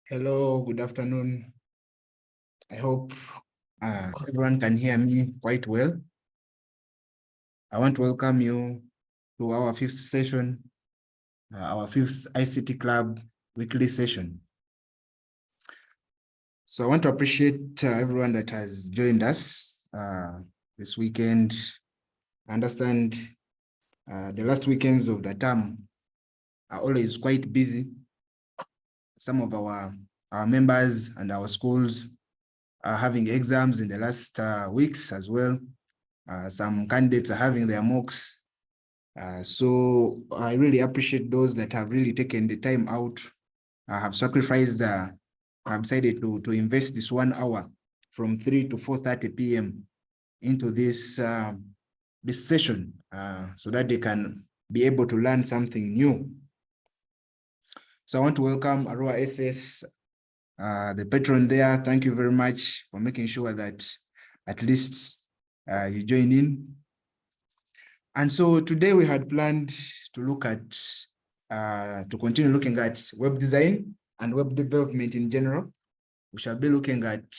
Hello, good afternoon. I hope everyone can hear me quite well. I want to welcome you to our fifth session, our fifth ICT Club weekly session. So I want to appreciate everyone that has joined us this weekend. I understand the last weekends of the term are always quite busy. Some of our members and our schools are having exams in the last weeks as well. Some candidates are having their mocks. So I really appreciate those that have really taken the time out, have sacrificed, have decided to invest this 1 hour from 3 to 4:30 p.m. into this session so that they can be able to learn something new. So I want to welcome Aroa SS, the patron there. Thank you very much for making sure that at least you join in. And so today we had planned to look at, to continue looking at web design and web development in general. We shall be looking at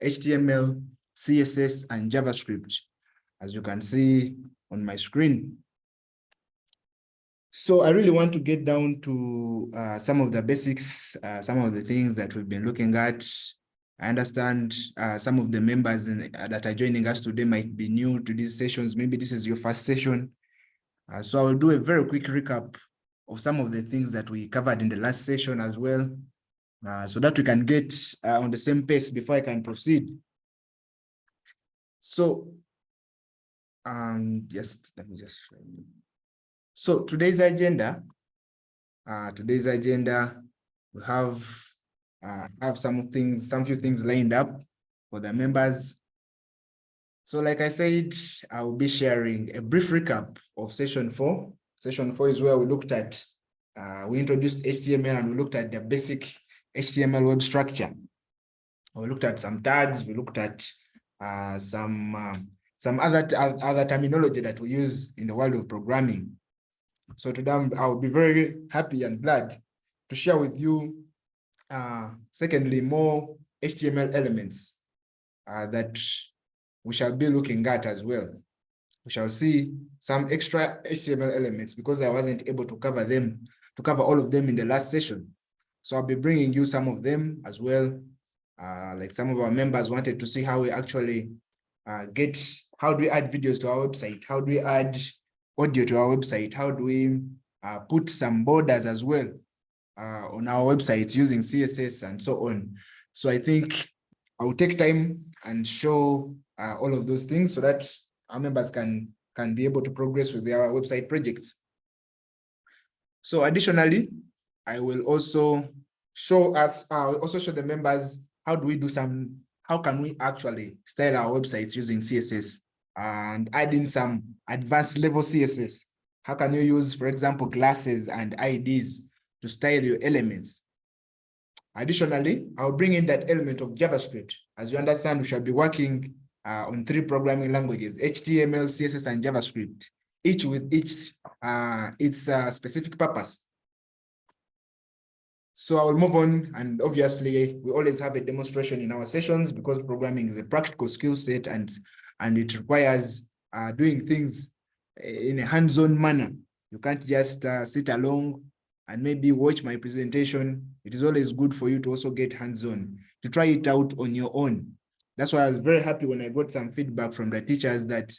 HTML, CSS, and JavaScript, as you can see on my screen. So I really want to get down to some of the basics, some of the things that we've been looking at. I understand some of the members that are joining us today might be new to these sessions. Maybe this is your first session. So I will do a very quick recap of some of the things that we covered in the last session as well, so that we can get on the same pace before I can proceed. So, just let me just. So today's agenda, we have some few things lined up for the members. So like I said, I will be sharing a brief recap of session 4. Session 4 is where we looked at, we introduced HTML and we looked at the basic HTML web structure. We looked at some tags, we looked at some other terminology that we use in the world of programming. So today I'll be very happy and glad to share with you, secondly, more HTML elements that we shall be looking at as well. We shall see some extra HTML elements because I wasn't able to cover all of them in the last session. So I'll be bringing you some of them as well. Like some of our members wanted to see how we actually how do we add videos to our website? How do we add audio to our website? How do we put some borders as well on our websites using CSS and so on? So I think I'll take time and show all of those things so that our members can be able to progress with their website projects. So additionally, I will also show the members how can we actually style our websites using CSS and add in some advanced level CSS. How can you use, for example, classes and IDs to style your elements? Additionally, I'll bring in that element of JavaScript. As you understand, we shall be working on 3 programming languages, HTML, CSS, and JavaScript, each with its specific purpose. So I will move on, and obviously we always have a demonstration in our sessions because programming is a practical skill set and it requires doing things in a hands-on manner. You can't just sit along and maybe watch my presentation. It is always good for you to also get hands-on, to try it out on your own. That's why I was very happy when I got some feedback from the teachers that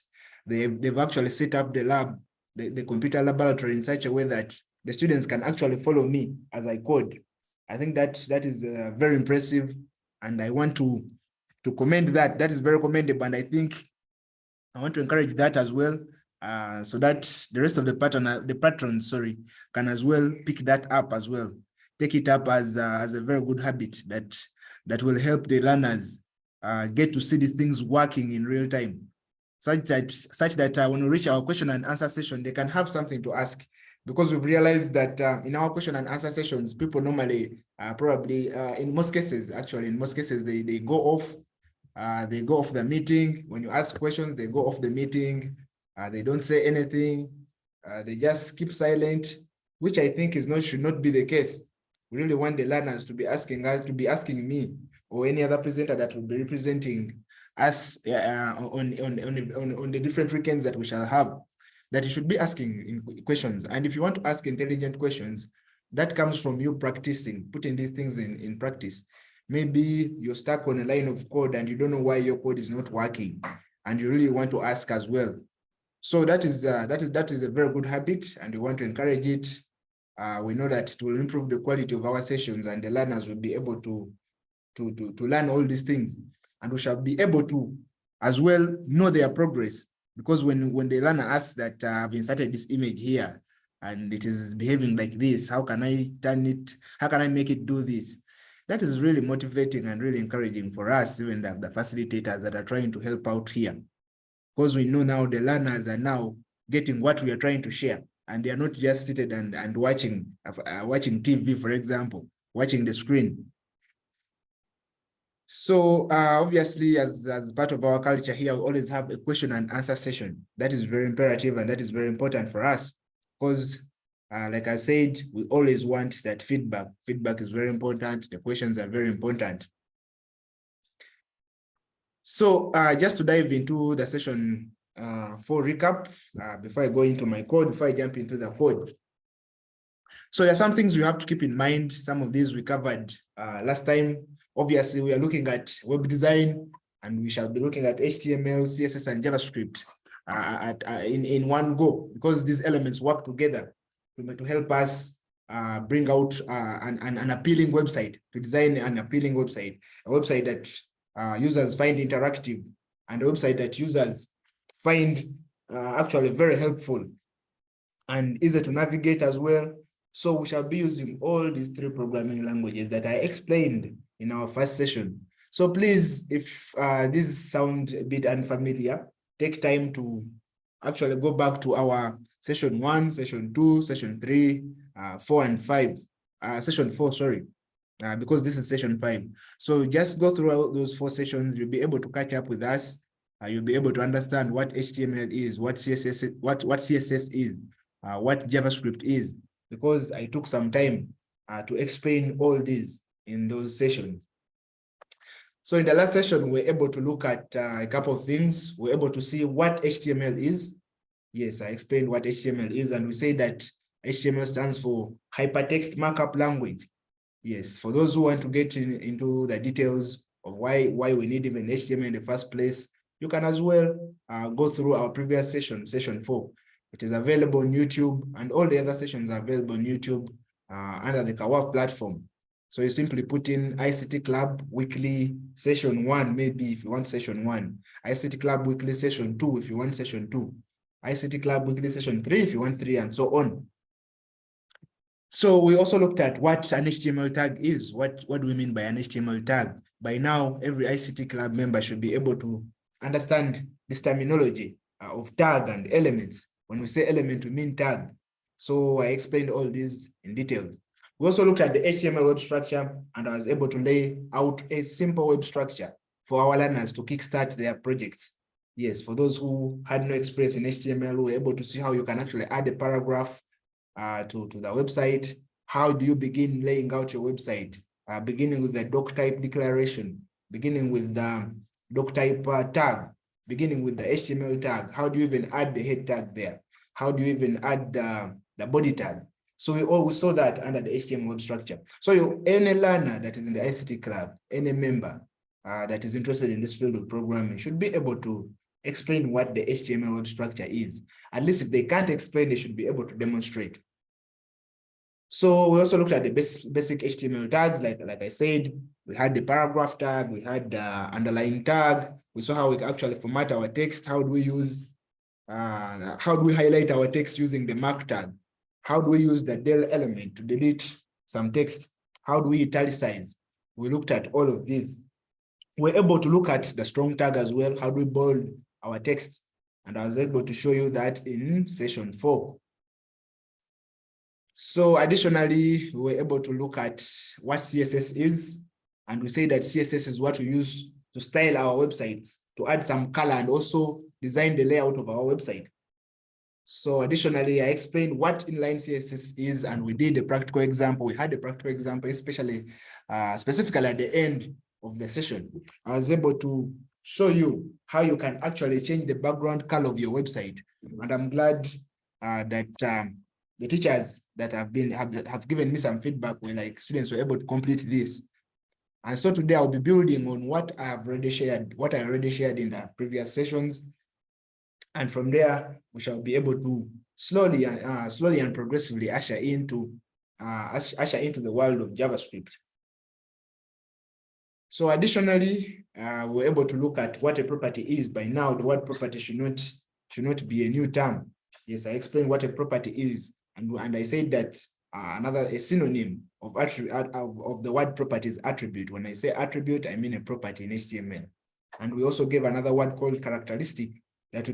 they've actually set up the lab, the computer laboratory in such a way that the students can actually follow me as I code. I think that is very impressive, and I want to commend that. That is very commendable, and I think I want to encourage that as well, so that the rest of the patrons, can as well pick that up as well. Take it up as a very good habit that will help the learners get to see these things working in real time, such that when we reach our question and answer session, they can have something to ask. Because we've realized that in our question and answer sessions, people normally probably, in most cases, they go off. They go off the meeting. When you ask questions, they go off the meeting. They don't say anything. They just keep silent, which I think should not be the case. We really want the learners to be asking us, to be asking me or any other presenter that will be representing us on the different weekends that we shall have, that you should be asking questions. And if you want to ask intelligent questions, that comes from you practicing, putting these things in practice. Maybe you're stuck on a line of code and you don't know why your code is not working, and you really want to ask as well. So that is a very good habit, and we want to encourage it. We know that it will improve the quality of our sessions, and the learners will be able to learn all these things, and we shall be able to as well know their progress. Because when the learner asks that I've inserted this image here and it is behaving like this, how can I turn it? How can I make it do this? That is really motivating and really encouraging for us, even the facilitators that are trying to help out here. Because we know now the learners are now getting what we are trying to share, and they are not just seated and watching TV, for example, watching the screen. So obviously, as part of our culture here, we always have a question and answer session. That is very imperative, and that is very important for us, because like I said, we always want that feedback. Feedback is very important. The questions are very important. So just to dive into the session 4 recap, before I go into my code, before I jump into the code. So there are some things you have to keep in mind. Some of these we covered last time. Obviously, we are looking at web design, and we shall be looking at HTML, CSS, and JavaScript in one go, because these elements work together to help us bring out an appealing website, to design an appealing website, a website that users find interactive, and a website that users find actually very helpful and easy to navigate as well. So we shall be using all these 3 programming languages that I explained in our first session. So please, if these sound a bit unfamiliar, take time to actually go back to our session 1, session 2, session 3, 4, and 5. Session 4, sorry, because this is session 5. So just go through those 4 sessions. You'll be able to catch up with us. You'll be able to understand what HTML is, what CSS, what CSS is, what JavaScript is, because I took some time to explain all these in those sessions. So in the last session, we're able to look at a couple of things. We're able to see what HTML is. Yes, I explained what HTML is, and we say that HTML stands for Hypertext Markup Language. Yes, for those who want to get into the details of why we need even HTML in the first place, you can as well go through our previous session, session 4. It is available on YouTube, and all the other sessions are available on YouTube under the Kawaf platform. So you simply put in ICT Club Weekly Session 1, maybe if you want Session 1, ICT Club Weekly Session 2 if you want Session 2, ICT Club Weekly Session 3 if you want 3, and so on. So we also looked at what an HTML tag is. What do we mean by an HTML tag? By now, every ICT Club member should be able to understand this terminology of tag and elements. When we say element, we mean tag. So I explained all these in detail. We also looked at the HTML web structure, and I was able to lay out a simple web structure for our learners to kickstart their projects. Yes, for those who had no experience in HTML, we were able to see how you can actually add a paragraph to the website. How do you begin laying out your website? Beginning with the doc type declaration, beginning with the doc type tag, beginning with the HTML tag. How do you even add the head tag there? How do you even add the body tag? So we saw that under the HTML web structure. So any learner that is in the ICT Club, any member that is interested in this field of programming should be able to explain what the HTML web structure is. At least if they can't explain, they should be able to demonstrate. So we also looked at the basic HTML tags, like I said. We had the paragraph tag, we had the underline tag. We saw how we actually format our text. How do we use, how do we highlight our text using the mark tag? How do we use the del element to delete some text? How do we italicize? We looked at all of these. We're able to look at the strong tag as well. How do we bold our text? And I was able to show you that in session 4. So additionally, we were able to look at what CSS is. And we say that CSS is what we use to style our websites, to add some color and also design the layout of our website. So additionally, I explained what inline CSS is, and we did a practical example. We had a practical example, especially specifically at the end of the session. I was able to show you how you can actually change the background color of your website. And I'm glad that the teachers that have given me some feedback where like students were able to complete this. And so today I'll be building on what I already shared in the previous sessions. And from there, we shall be able to slowly and progressively usher into the world of JavaScript. So additionally, we're able to look at what a property is. By now, the word property should not be a new term. Yes, I explained what a property is, and I said that a synonym of the word property is attribute. When I say attribute, I mean a property in HTML. And we also gave another word called characteristic that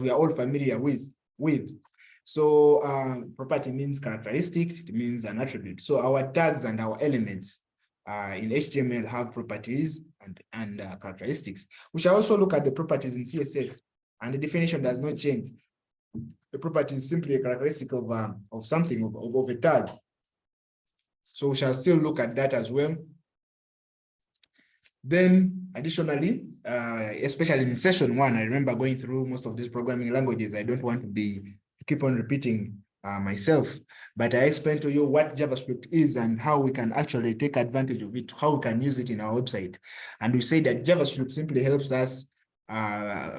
we are all familiar with. So property means characteristic, it means an attribute. So our tags and our elements in HTML have properties and characteristics. We shall also look at the properties in CSS, and the definition does not change. The property is simply a characteristic of something, of a tag. So we shall still look at that as well. Then additionally, especially in session 1, I remember going through most of these programming languages. I don't want to keep on repeating myself, but I explained to you what JavaScript is and how we can actually take advantage of it, how we can use it in our website. And we say that JavaScript simply helps us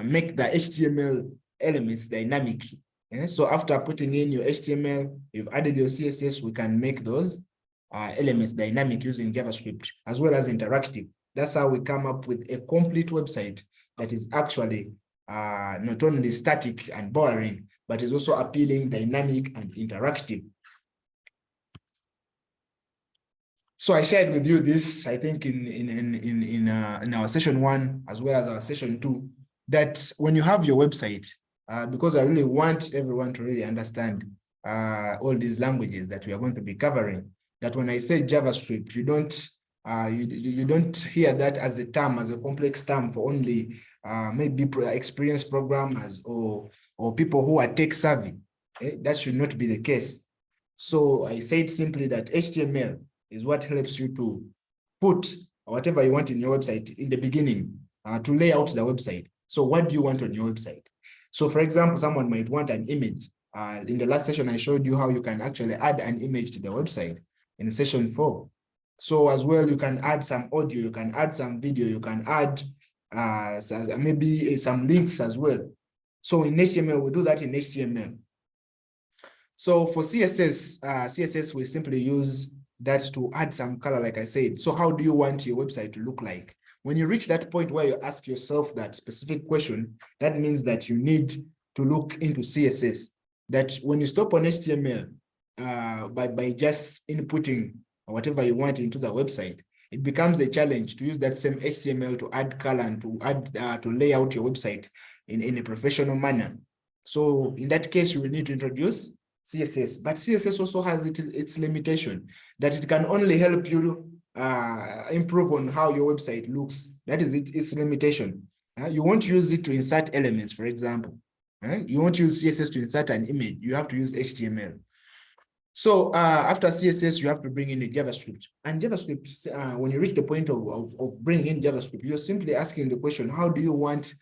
make the HTML elements dynamic. Yeah? So after putting in your HTML, you've added your CSS, we can make those elements dynamic using JavaScript, as well as interactive. That's how we come up with a complete website that is actually not only static and boring, but is also appealing, dynamic, and interactive. So I shared with you this, I think, in our session 1, as well as our session 2, that when you have your website, because I really want everyone to really understand all these languages that we are going to be covering, that when I say JavaScript, you don't hear that as a term, as a complex term for only maybe experienced programmers or people who are tech savvy. That should not be the case. So I said simply that HTML is what helps you to put whatever you want in your website in the beginning, to lay out the website. So what do you want on your website? So for example, someone might want an image. In the last session, I showed you how you can actually add an image to the website in session 4. So as well, you can add some audio, you can add some video, you can add maybe some links as well. So in HTML, we do that in HTML. So for CSS, we simply use that to add some color, like I said. So how do you want your website to look like? When you reach that point where you ask yourself that specific question, that means that you need to look into CSS. That when you stop on HTML, by just inputting whatever you want into the website, it becomes a challenge to use that same HTML to add color and to lay out your website in a professional manner. So in that case, you will need to introduce CSS, but CSS also has its limitation, that it can only help you improve on how your website looks. That is its limitation. You won't use it to insert elements, for example. You won't use CSS to insert an image. You have to use HTML. So after CSS, you have to bring in the JavaScript. And JavaScript, when you reach the point of bringing in JavaScript, you're simply asking the question, what do you want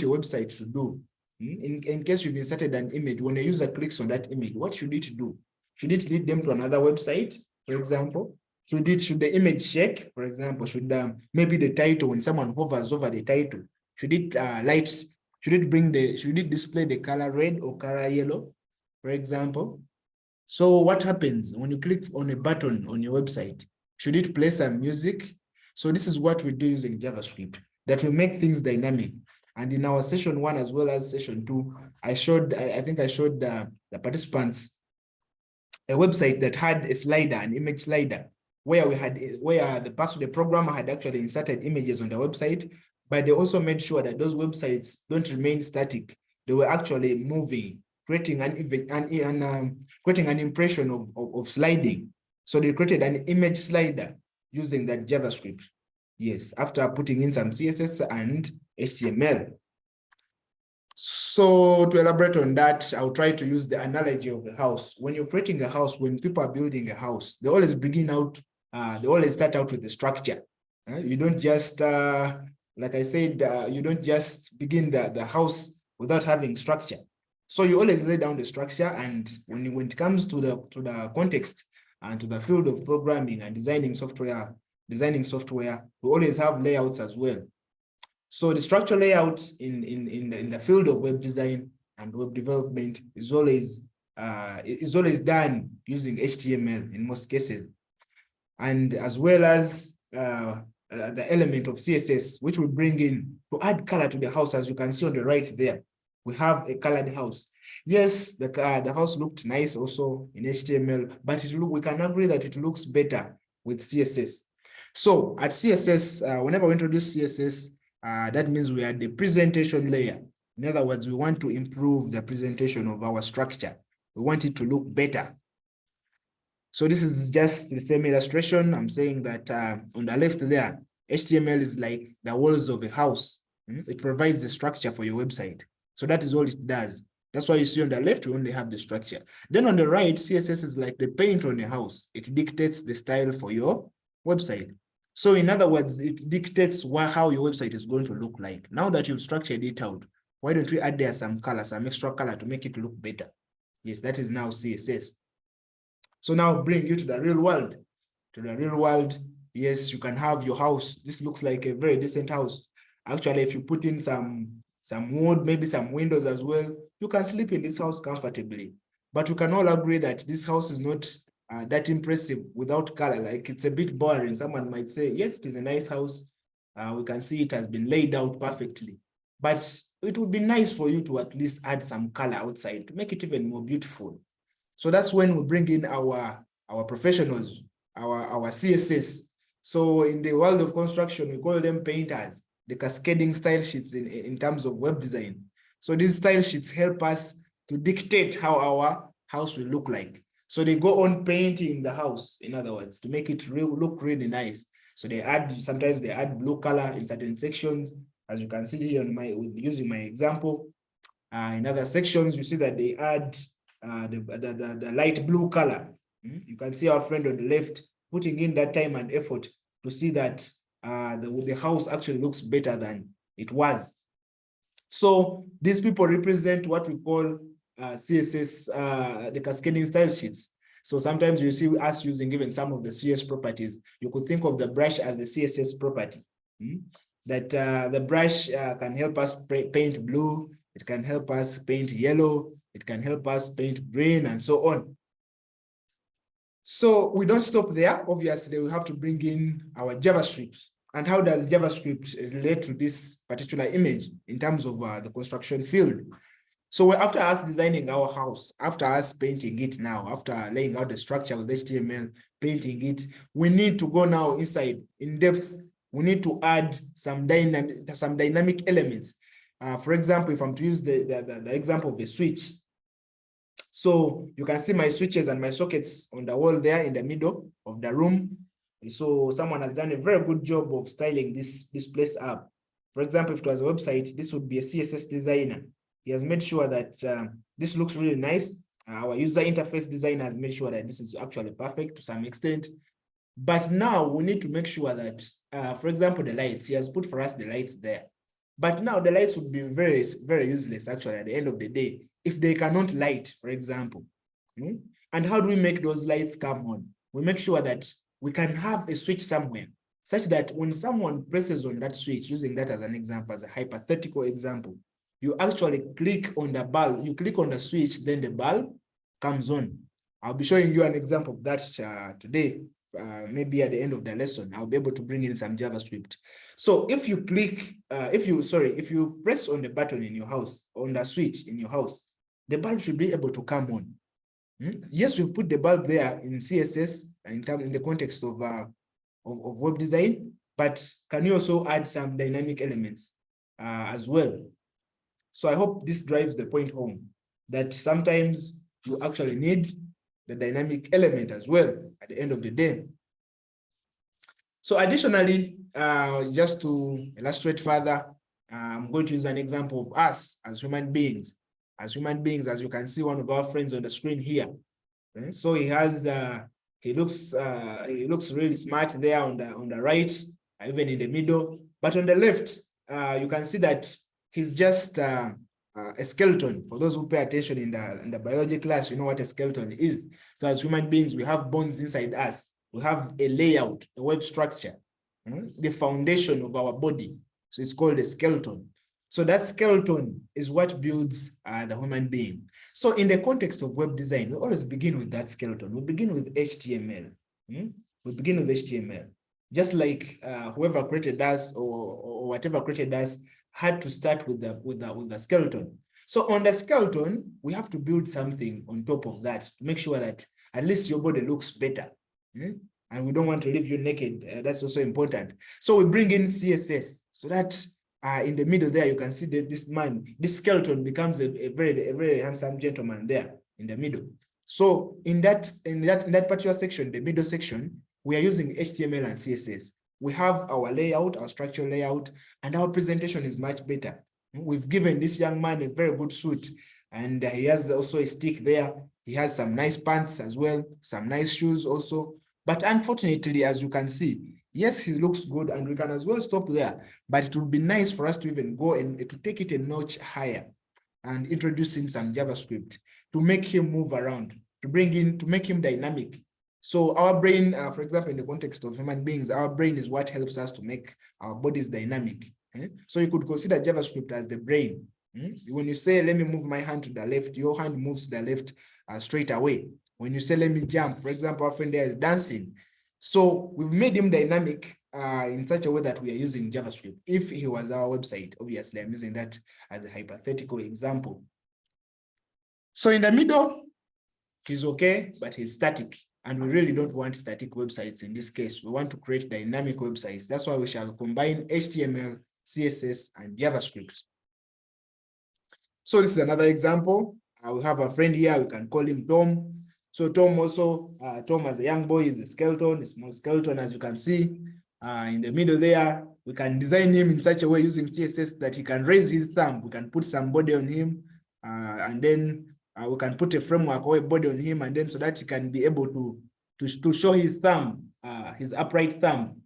your website to do? In case you've inserted an image, when a user clicks on that image, what should it do? Should it lead them to another website, for example? Should the image shake, for example? Should maybe the title, when someone hovers over the title, should it display the color red or color yellow, for example? So what happens when you click on a button on your website? Should it play some music? So this is what we do using JavaScript, that will make things dynamic. And in our session 1 as well as session 2, I think I showed the participants a website that had a slider, an image slider, where the programmer had actually inserted images on the website, but they also made sure that those websites don't remain static. They were actually moving, creating an impression of sliding. So they created an image slider using that JavaScript. Yes, after putting in some CSS and HTML. So to elaborate on that, I'll try to use the analogy of a house. When you're creating a house, when people are building a house, they always start out with the structure. You don't just, like I said, you don't just begin the house without having structure. So you always lay down the structure, and when it comes to the context and to the field of programming and designing software, we always have layouts as well. So the structural layout in the field of web design and web development is always done using HTML in most cases, and as well as the element of CSS, which we bring in to add color to the house. As you can see on the right there, we have a colored house. Yes, the house looked nice also in HTML, but we can agree that it looks better with CSS. So at CSS, whenever we introduce CSS, that means we are the presentation layer. In other words, we want to improve the presentation of our structure. We want it to look better. So this is just the same illustration. I'm saying that on the left there, HTML is like the walls of a house. It provides the structure for your website. So that is all it does. That's why you see on the left, we only have the structure. Then on the right, CSS is like the paint on a house. It dictates the style for your website. So in other words, it dictates how your website is going to look like. Now that you've structured it out, why don't we add there some color, some extra color to make it look better? Yes, that is now CSS. So now bring you to the real world. To the real world, yes, you can have your house. This looks like a very decent house. Actually, if you put in some wood, maybe some windows as well, you can sleep in this house comfortably. But we can all agree that this house is not that impressive without color. Like, it's a bit boring. Someone might say, yes, it is a nice house. We can see it has been laid out perfectly. But it would be nice for you to at least add some color outside to make it even more beautiful. So that's when we bring in our professionals, our CSS. So in the world of construction, we call them painters, the cascading style sheets in terms of web design. So these style sheets help us to dictate how our house will look like. So they go on painting the house, in other words, to make it look really nice. So sometimes they add blue color in certain sections, as you can see here using my example. In other sections, you see that they add the light blue color. You can see our friend on the left putting in that time and effort to see that the house actually looks better than it was. So these people represent what we call CSS, the cascading style sheets. So sometimes you see us using even some of the CSS properties. You could think of the brush as a CSS property. That the brush can help us paint blue, it can help us paint yellow, it can help us paint green, and so on. So we don't stop there. Obviously, we have to bring in our JavaScript. And how does JavaScript relate to this particular image in terms of the construction field? So after us designing our house, after us painting it now, after laying out the structure with HTML, painting it, we need to go now inside in depth. We need to add some dynamic elements. For example, if I'm to use the example of a switch. So you can see my switches and my sockets on the wall there in the middle of the room. So someone has done a very good job of styling this place up. For example, if it was a website, this would be a CSS designer. He has made sure that this looks really nice. Our user interface designer has made sure that this is actually perfect to some extent. But now we need to make sure that, for example, the lights, he has put for us the lights there. But now the lights would be very, very useless actually at the end of the day if they cannot light, for example. And how do we make those lights come on? We make sure that we can have a switch somewhere such that when someone presses on that switch, using that as an example, as a hypothetical example, you actually click on the bulb, you click on the switch, then the bulb comes on. I'll be showing you an example of that today. Maybe at the end of the lesson, I'll be able to bring in some JavaScript. So if you click, if you press on the button in your house, on the switch in your house, the bulb should be able to come on. Yes, we've put the bulb there in CSS in the context of web design, but can you also add some dynamic elements as well? So I hope this drives the point home that sometimes you actually need the dynamic element as well at the end of the day. So additionally, just to illustrate further, I'm going to use an example of us as human beings. As human beings, as you can see one of our friends on the screen here. So he has he looks really smart there on the right, even in the middle. But on the left, you can see that he's just a skeleton. For those who pay attention in the biology class, you know what a skeleton is. So as human beings, we have bones inside us. We have a layout, a web structure, the foundation of our body. So it's called a skeleton. So that skeleton is what builds the human being. So in the context of web design, we always begin with that skeleton. We begin with HTML. We begin with HTML. Just like whoever created us or whatever created us had to start with the skeleton. So on the skeleton, we have to build something on top of that to make sure that at least your body looks better. And we don't want to leave you naked. That's also important. So we bring in CSS so that in the middle there, you can see that this skeleton becomes a very handsome gentleman there in the middle. So in that particular section, the middle section, we are using HTML and CSS. We have our layout, our structural layout, and our presentation is much better. We've given this young man a very good suit, and he has also a stick there. He has some nice pants as well, some nice shoes also. But unfortunately, as you can see, yes, he looks good, and we can as well stop there. But it would be nice for us to even go and to take it a notch higher and introduce in some JavaScript to make him move around, to make him dynamic. So our brain, for example, in the context of human beings, our brain is what helps us to make our bodies dynamic. So you could consider JavaScript as the brain. When you say, let me move my hand to the left, your hand moves to the left straight away. When you say, let me jump, for example, our friend there is dancing. So we've made him dynamic in such a way that we are using JavaScript. If he was our website, obviously I'm using that as a hypothetical example. So in the middle, he's okay, but he's static. And we really don't want static websites in this case. We want to create dynamic websites. That's why we shall combine HTML, CSS, and JavaScript. So this is another example. We have a friend here, we can call him Tom. So Tom also, Tom as a young boy is a skeleton, a small skeleton, as you can see. In the middle there, we can design him in such a way using CSS that he can raise his thumb. We can put some body on him, and then we can put a framework or a body on him, and then so that he can be able to show his thumb, his upright thumb,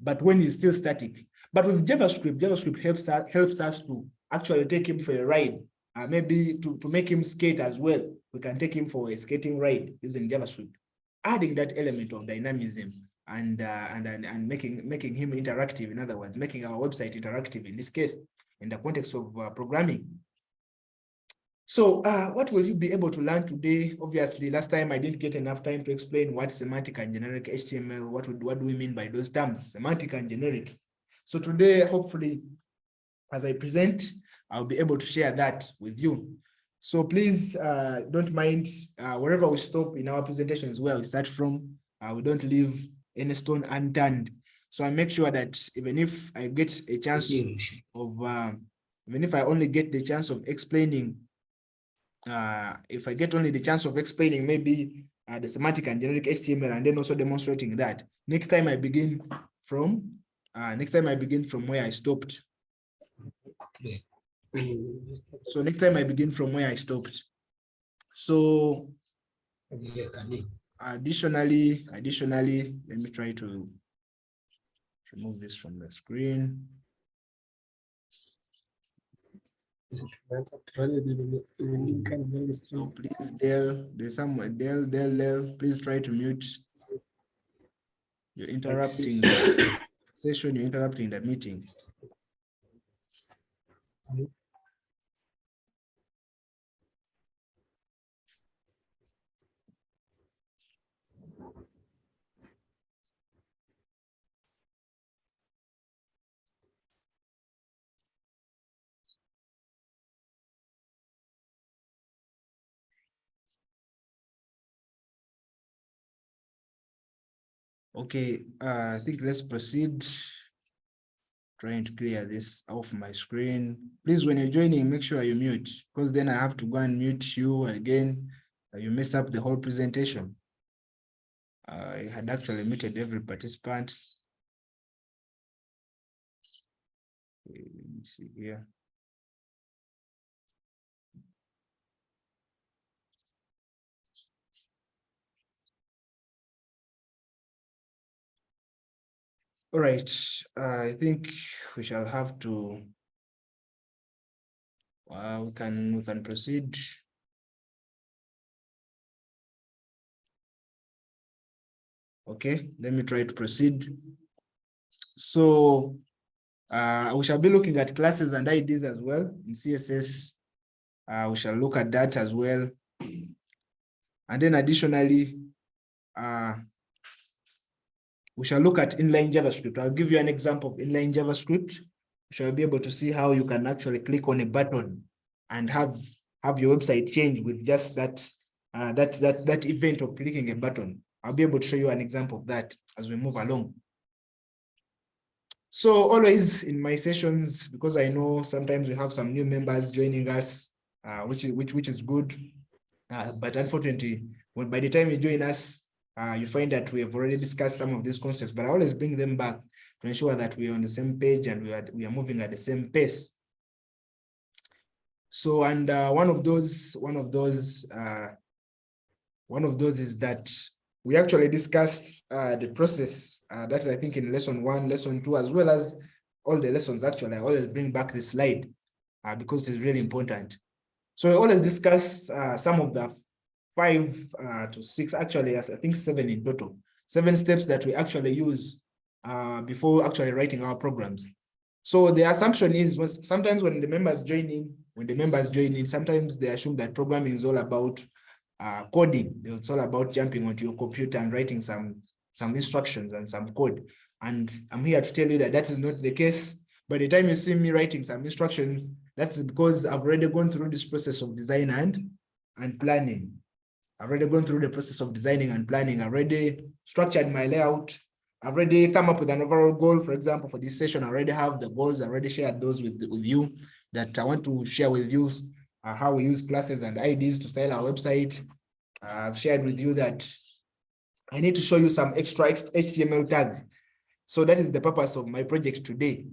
but when he's still static. But with JavaScript helps us to actually take him for a ride, maybe to make him skate as well. We can take him for a skating ride using JavaScript, adding that element of dynamism and making him interactive. In other words, making our website interactive in this case, in the context of programming. So what will you be able to learn today? Obviously, last time I didn't get enough time to explain what semantic and generic HTML, what do we mean by those terms, semantic and generic. So today, hopefully, as I present, I'll be able to share that with you. So please don't mind wherever we stop in our presentations where we start from, we don't leave any stone unturned. So I make sure that even if I get a chance of, even if I only get the chance of explaining, if I get only the chance of explaining maybe the semantic and generic HTML and then also demonstrating that, next time I begin from where I stopped. So next time I begin from where I stopped. So additionally, let me try to remove this from the screen. So please, Dale, there's someone, Dale, please try to mute. You're interrupting the session, you're interrupting the meeting. Okay, I think let's proceed. Trying to clear this off my screen. Please, when you're joining, make sure you mute, because then I have to go and mute you again. You mess up the whole presentation. I had actually muted every participant. Okay, let me see here. All right, I think we shall have to, we can proceed. Okay, let me try to proceed. So we shall be looking at classes and IDs as well in CSS. We shall look at that as well. And then additionally, we shall look at inline JavaScript. I'll give you an example of inline JavaScript. You shall be able to see how you can actually click on a button and have your website change with just that event of clicking a button. I'll be able to show you an example of that as we move along. So always in my sessions, because I know sometimes we have some new members joining us, which is good. But unfortunately, by the time you join us, you find that we have already discussed some of these concepts, but I always bring them back to ensure that we are on the same page and we are moving at the same pace. So, and one of those is that we actually discussed the process. That's, I think, in lesson 1, lesson 2, as well as all the lessons. Actually, I always bring back this slide because it's really important. So we always discuss some of the 5 to 6, actually, I think 7 in total, 7 steps that we actually use before actually writing our programs. So the assumption is sometimes when the members join in, sometimes they assume that programming is all about coding. It's all about jumping onto your computer and writing some instructions and some code. And I'm here to tell you that that is not the case. By the time you see me writing some instruction, that's because I've already gone through this process of design and planning. I've already gone through the process of designing and planning. I've already structured my layout. I've already come up with an overall goal. For example, for this session, I already have the goals. I already shared those with you that I want to share with you how we use classes and IDs to style our website. I've shared with you that I need to show you some extra HTML tags. So that is the purpose of my project today.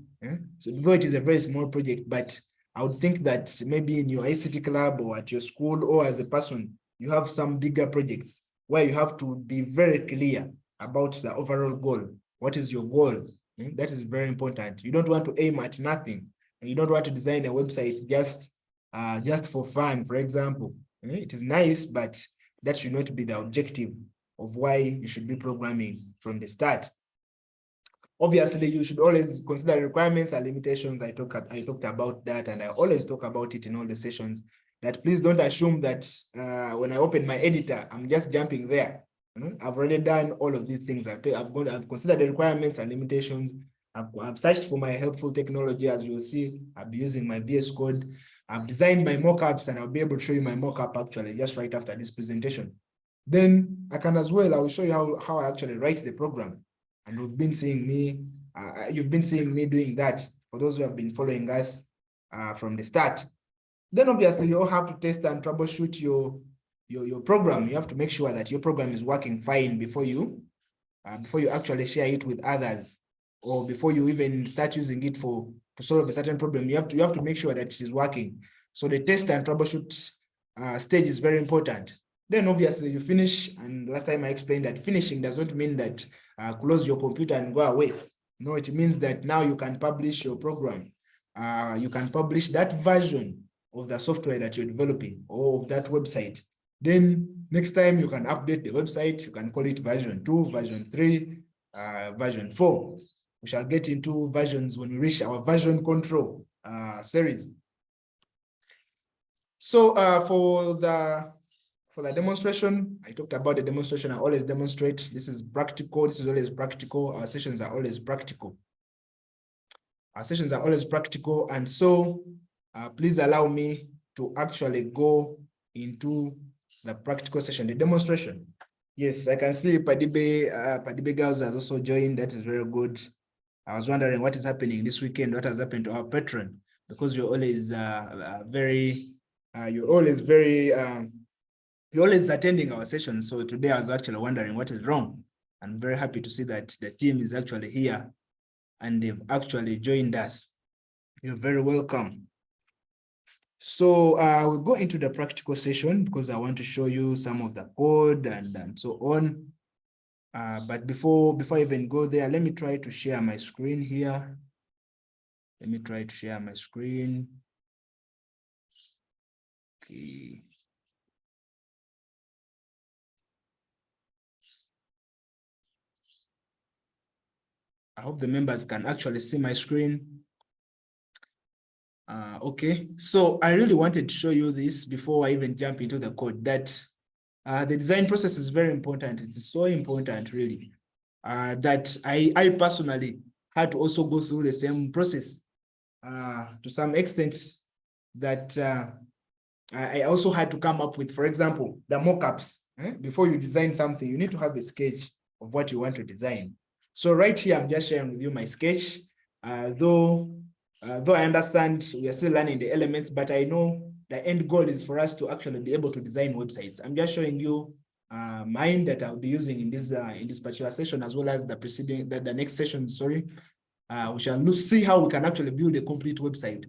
So though it is a very small project, but I would think that maybe in your ICT club or at your school or as a person, you have some bigger projects where you have to be very clear about the overall goal. What is your goal? That is very important. You don't want to aim at nothing. And you don't want to design a website just for fun, for example. It is nice, but that should not be the objective of why you should be programming from the start. Obviously, you should always consider requirements and limitations. I talked about that, and I always talk about it in all the sessions. That please don't assume that when I open my editor, I'm just jumping there. I've already done all of these things. I've considered the requirements and limitations. I've searched for my helpful technology. As you'll see, I'll be using my VS Code. I've designed my mockups, and I'll be able to show you my mockup actually just right after this presentation. Then I will show you how I actually write the program. And you've been seeing me doing that for those who have been following us from the start. Then obviously you all have to test and troubleshoot your program. You have to make sure that your program is working fine before you actually share it with others, or before you even start using it to solve a certain problem. You have to make sure that it is working. So the test and troubleshoot stage is very important. Then obviously you finish, and last time I explained that finishing does not mean that close your computer and go away. No, it means that now you can publish your program. You can publish that version of the software that you're developing or of that website. Then next time you can update the website. You can call it version 2, version 3, version 4. We shall get into versions when we reach our version control series. So for the demonstration, I talked about the demonstration. I always demonstrate. This is practical. This is always practical. Our sessions are always practical. And so please allow me to actually go into the practical session, the demonstration. Yes, I can see Padibe Girls has also joined. That is very good. I was wondering what is happening this weekend, what has happened to our patron, because you're always you're always attending our sessions. So today I was actually wondering what is wrong. I'm very happy to see that the team is actually here and they've actually joined us. You're very welcome. So we'll go into the practical session because I want to show you some of the code and so on. But before I even go there, let me try to share my screen here. Let me try to share my screen. Okay. I hope the members can actually see my screen. Okay, so I really wanted to show you this before I even jump into the code, that the design process is very important. It is so important, really, that I personally had to also go through the same process to some extent, that I also had to come up with, for example, the mockups. Before you design something, you need to have a sketch of what you want to design. So right here, I'm just sharing with you my sketch, though I understand we are still learning the elements, but I know the end goal is for us to actually be able to design websites. I'm just showing you mine that I'll be using in this particular session, as well as the preceding, the next session, sorry. We shall see how we can actually build a complete website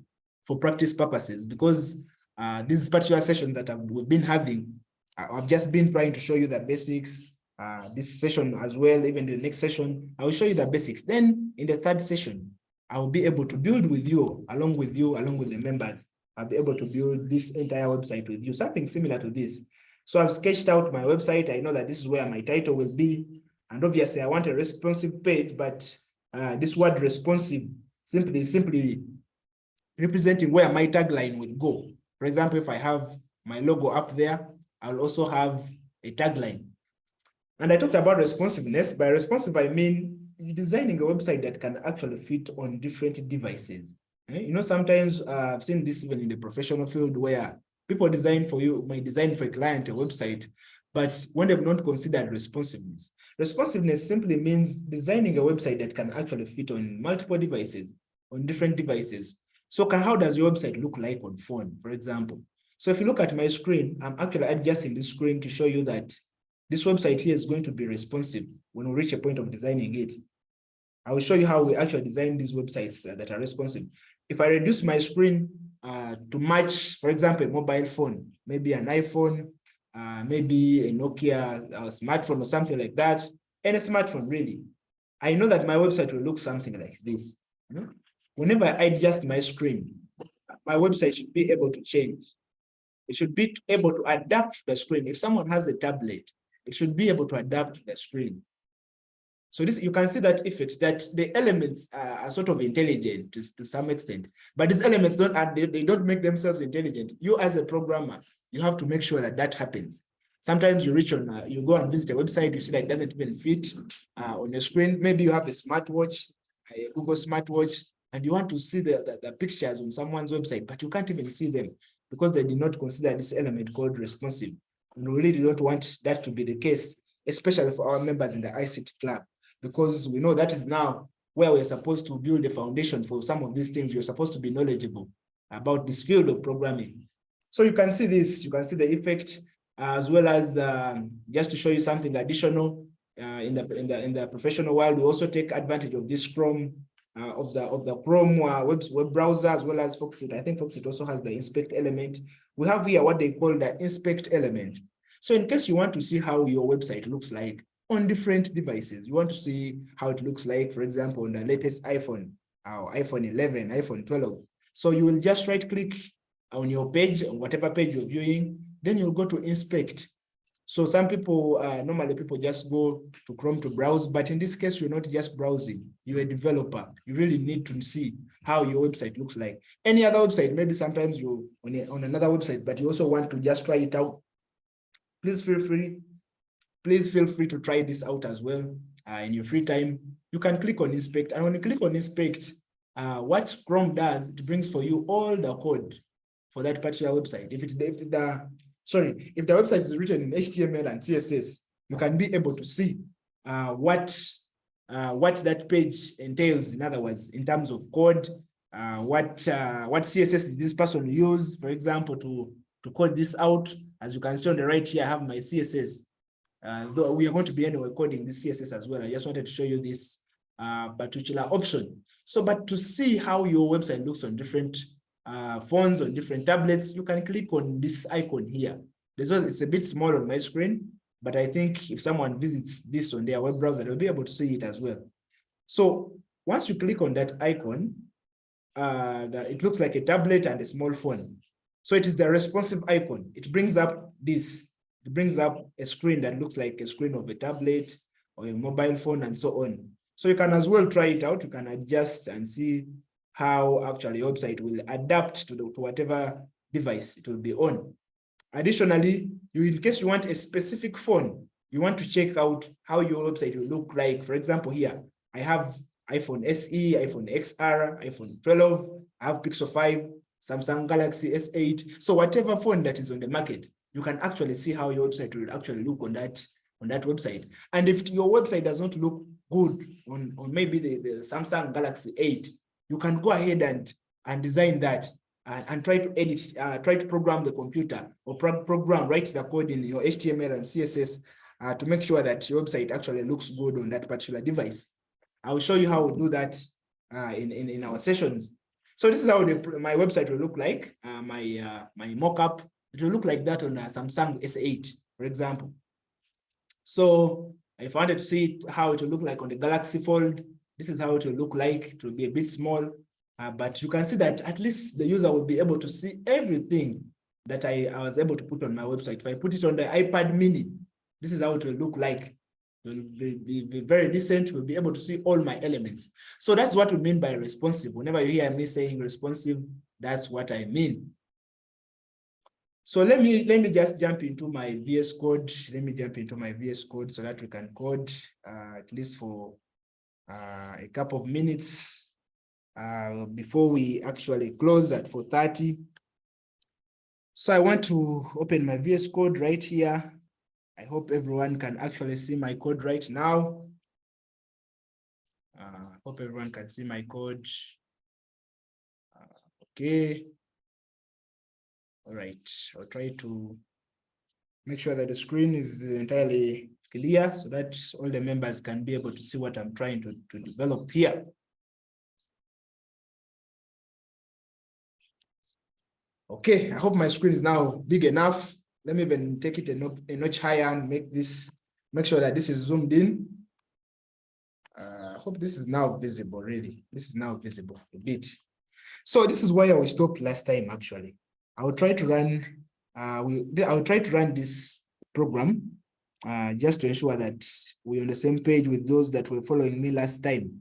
for practice purposes, because these particular sessions that we've been having, I've just been trying to show you the basics. This session as well, even the next session, I will show you the basics. Then in the third session, I will be able to build with you, along with the members. I'll be able to build this entire website with you, something similar to this. So I've sketched out my website. I know that this is where my title will be. And obviously I want a responsive page, but this word responsive simply representing where my tagline will go. For example, if I have my logo up there, I'll also have a tagline. And I talked about responsiveness. By responsive, I mean designing a website that can actually fit on different devices. You know, sometimes I've seen this even in the professional field, where people might design for a client a website, but when they've not considered responsiveness. Responsiveness simply means designing a website that can actually fit on multiple devices, on different devices. So how does your website look like on phone, for example? So if you look at my screen, I'm actually adjusting this screen to show you that this website here is going to be responsive when we reach a point of designing it. I will show you how we actually design these websites that are responsive. If I reduce my screen to match, for example, a mobile phone, maybe an iPhone, maybe a Nokia smartphone or something like that, any smartphone really, I know that my website will look something like this. Whenever I adjust my screen, my website should be able to change. It should be able to adapt to the screen. If someone has a tablet, it should be able to adapt to the screen. So this, you can see that effect, that the elements are sort of intelligent to some extent, but these elements they don't make themselves intelligent. You as a programmer, you have to make sure that that happens. Sometimes you reach on, you go and visit a website, you see that it doesn't even fit on your screen. Maybe you have a smartwatch, a Google smartwatch, and you want to see the pictures on someone's website, but you can't even see them because they did not consider this element called responsive. And we really don't want that to be the case, especially for our members in the ICT club, because we know that is now where we're supposed to build the foundation for some of these things. You're supposed to be knowledgeable about this field of programming. So you can see this, you can see the effect, as well as just to show you something additional in the professional world. We also take advantage of this Chrome, of the Chrome web browser, as well as Foxit. I think Foxit also has the inspect element. We have here what they call the inspect element. So in case you want to see how your website looks like on different devices, you want to see how it looks like, for example, on the latest iPhone, or iPhone 11, iPhone 12. So you will just right click on your page, on whatever page you're viewing, then you'll go to inspect. So some people, normally people just go to Chrome to browse, but in this case, you're not just browsing, you're a developer. You really need to see how your website looks like. Any other website, maybe sometimes you're on another website, but you also want to just try it out. Please feel free to try this out as well. In your free time, you can click on inspect, and when you click on inspect, what Chrome does, it brings for you all the code for that particular website. If the website is written in HTML and CSS, you can be able to see what that page entails. In other words, in terms of code, what CSS did this person use, for example, to code this out. As you can see on the right here, I have my CSS. Though we are going to be anyway coding this CSS as well. I just wanted to show you this particular option. So, but to see how your website looks on different phones, on different tablets, you can click on this icon here. It's a bit small on my screen, but I think if someone visits this on their web browser, they'll be able to see it as well. So once you click on that icon, it looks like a tablet and a small phone. So it is the responsive icon. It brings up this. It brings up a screen that looks like a screen of a tablet or a mobile phone and so on. So you can as well try it out. You can adjust and see how actually your website will adapt to whatever device it will be on. Additionally, in case you want a specific phone, you want to check out how your website will look like. For example, here, I have iPhone SE, iPhone XR, iPhone 12, I have Pixel 5, Samsung Galaxy S8. So whatever phone that is on the market, you can actually see how your website will actually look on that website. And if your website does not look good on maybe the Samsung Galaxy 8, you can go ahead and design that and try to edit, try to program the computer or write the code in your HTML and CSS to make sure that your website actually looks good on that particular device. I'll show you how we do that in our sessions. So this is how my website will look like. My mockup, it will look like that on a Samsung S8, for example. So if I wanted to see how it will look like on the Galaxy Fold, this is how it will look like. It will be a bit small, but you can see that at least the user will be able to see everything that I was able to put on my website. If I put it on the iPad mini, this is how it will look like. It will be very decent. We'll be able to see all my elements. So that's what we mean by responsive. Whenever you hear me saying responsive, that's what I mean. So let me just jump into my VS Code. Let me jump into my VS Code so that we can code at least for a couple of minutes before we actually close at 4:30. So I want to open my VS Code right here. I hope everyone can actually see my code right now. Hope everyone can see my code. Okay. All right, I'll try to make sure that the screen is entirely clear so that all the members can be able to see what I'm trying to develop here. Okay, I hope my screen is now big enough. Let me even take it a notch higher and make sure that this is zoomed in. I hope this is now visible, really. This is now visible a bit. So this is where we stopped last time, actually. I will try to run this program just to ensure that we're on the same page with those that were following me last time,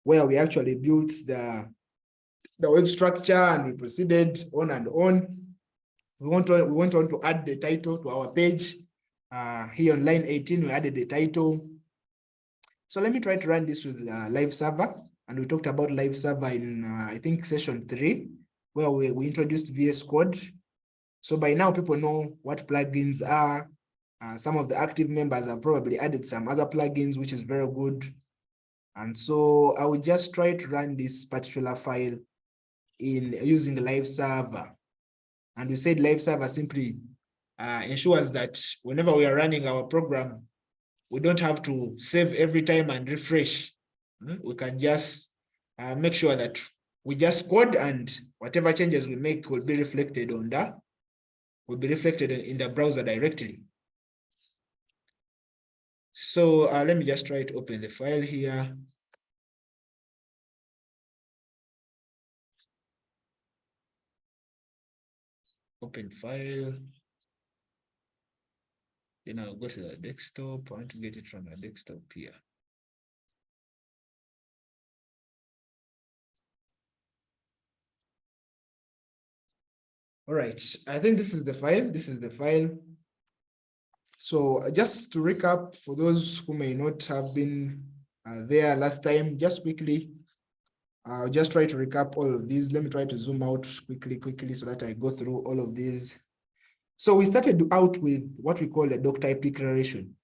where we actually built the web structure and we proceeded on and on. We went on to add the title to our page. Here on line 18, we added the title. So let me try to run this with Live Server. And we talked about Live Server in, I think, session 3, where we introduced VS Code. So by now, people know what plugins are. Some of the active members have probably added some other plugins, which is very good. And so I will just try to run this particular file using Live Server. And we said Live Server simply ensures that whenever we are running our program, we don't have to save every time and refresh. We can just make sure that we just code and whatever changes we make will be reflected in the browser directly. So let me just try to open the file here. Open file. Then I'll go to the desktop. I want to get it from the desktop here. All right, I think this is the file. This is the file. So just to recap, for those who may not have been there last time, just quickly, I'll just try to recap all of these. Let me try to zoom out quickly so that I go through all of these. So we started out with what we call a doc type declaration.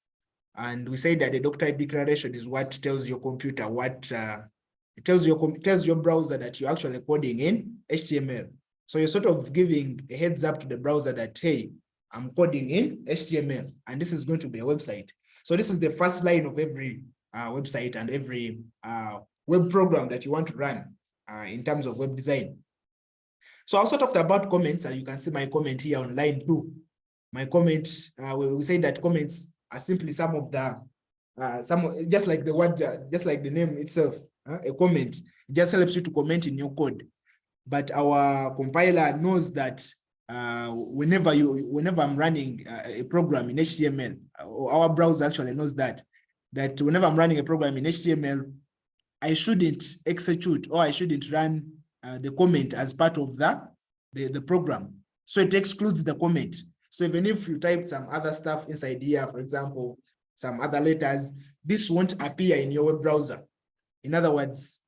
And we say that the doc type declaration is what tells your computer it tells your browser that you're actually coding in HTML. So you're sort of giving a heads up to the browser that, hey, I'm coding in HTML, and this is going to be a website. So this is the first line of every website and every web program that you want to run in terms of web design. So I also talked about comments, and you can see my comment here on line 2. My comment, we say that comments are simply some of the, just like the word, just like the name itself, a comment. It just helps you to comment in your code. But our compiler knows that whenever I'm running a program in HTML, or our browser actually knows that whenever I'm running a program in HTML, I shouldn't execute, or I shouldn't run the comment as part of the program. So it excludes the comment. So even if you type some other stuff inside here, for example, some other letters, this won't appear in your web browser. In other words,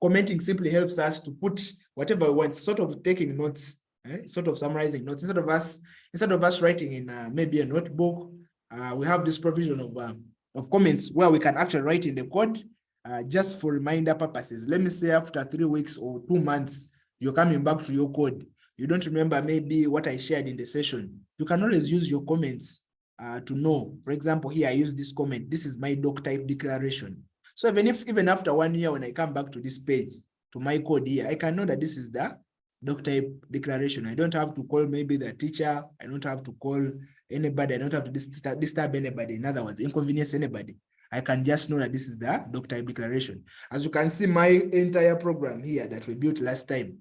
commenting simply helps us to put whatever we want, sort of taking notes, sort of summarizing notes. Instead of us writing in maybe a notebook, we have this provision of comments where we can actually write in the code just for reminder purposes. Let me say after 3 weeks or 2 months, you're coming back to your code. You don't remember maybe what I shared in the session. You can always use your comments to know. For example, here I use this comment. This is my doc type declaration. So even after 1 year, when I come back to this page, to my code here, I can know that this is the doc type declaration. I don't have to call maybe the teacher. I don't have to call anybody. I don't have to disturb anybody. In other words, inconvenience anybody. I can just know that this is the doc type declaration. As you can see, my entire program here that we built last time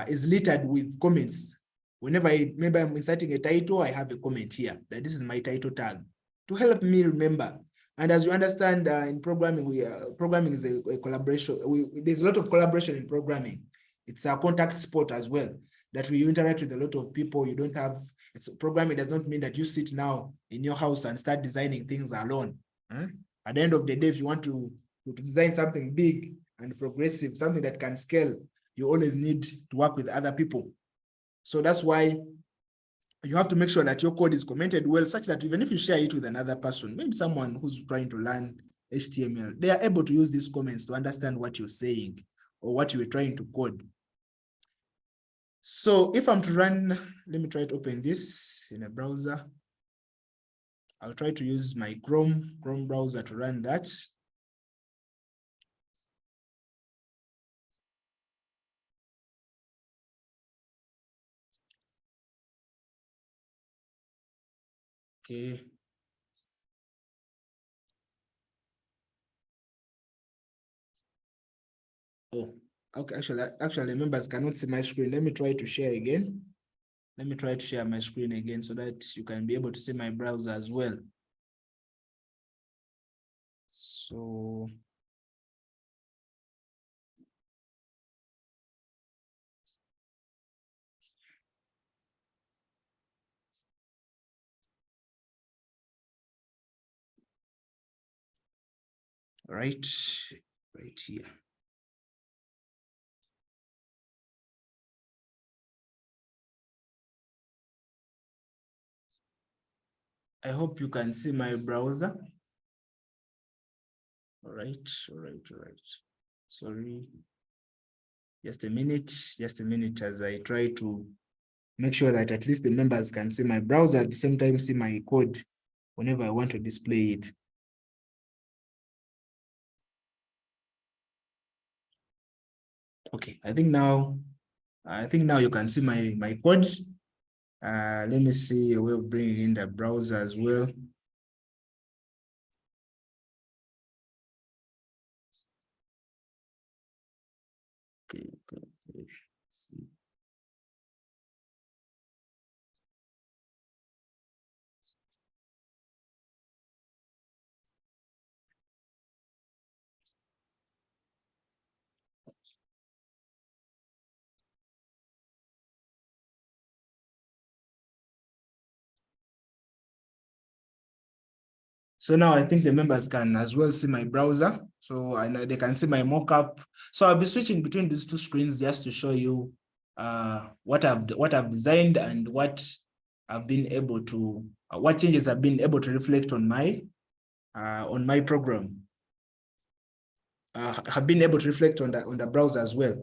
is littered with comments. Whenever maybe I'm inserting a title, I have a comment here that this is my title tag to help me remember. And as you understand, in programming, programming is a collaboration. There's a lot of collaboration in programming. It's a contact sport as well, that we interact with a lot of people. You don't have, programming does not mean that you sit now in your house and start designing things alone. At the end of the day, if you want to design something big and progressive, something that can scale, you always need to work with other people. So that's why you have to make sure that your code is commented well, such that even if you share it with another person, maybe someone who's trying to learn HTML, they are able to use these comments to understand what you're saying or what you were trying to code. So if I'm to run, let me try to open this in a browser. I'll try to use my Chrome browser to run that. Okay. Oh, okay. Actually, members cannot see my screen. Let me try to share again. Let me try to share my screen again so that you can be able to see my browser as well. So right here. I hope you can see my browser. All right. Sorry. Just a minute as I try to make sure that at least the members can see my browser, at the same time see my code whenever I want to display it. Okay, I think now you can see my code. Let me see, we'll bring in the browser as well. Okay. See. So now I think the members can as well see my browser. So I know they can see my mockup. So I'll be switching between these two screens just to show you what I've designed and what I've been able to, what changes I've been able to reflect on my program. Have been able to reflect on the browser as well.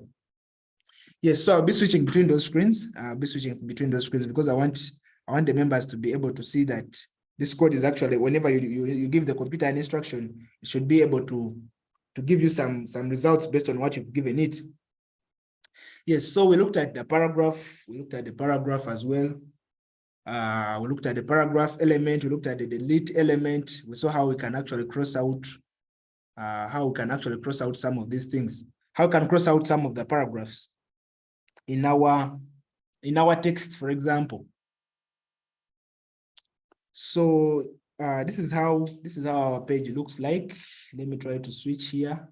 Yes, so I'll be switching between those screens. I'll be switching between those screens because I want the members to be able to see that This code is actually, whenever you give the computer an instruction, it should be able to give you some results based on what you've given it. Yes, so we looked at the paragraph. We looked at the paragraph as well. We looked at the paragraph element. We looked at the delete element. We saw how we can actually cross out, some of these things. How we can cross out some of the paragraphs in our text, for example. So this is how our page looks like. Let me try to switch here.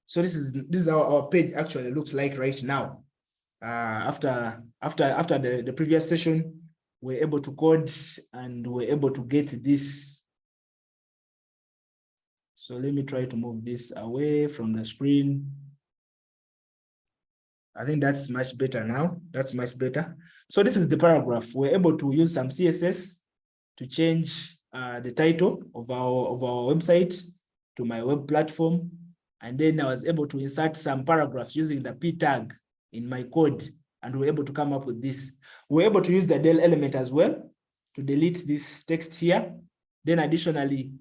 So this is how our page actually looks like right now. After the previous session, we're able to code and we're able to get this. So let me try to move this away from the screen. I think that's much better now. That's much better. So this is the paragraph. We're able to use some CSS to change the title of our website to my web platform. And then I was able to insert some paragraphs using the p tag in my code, and we're able to come up with this. We're able to use the del element as well to delete this text here. Then additionally,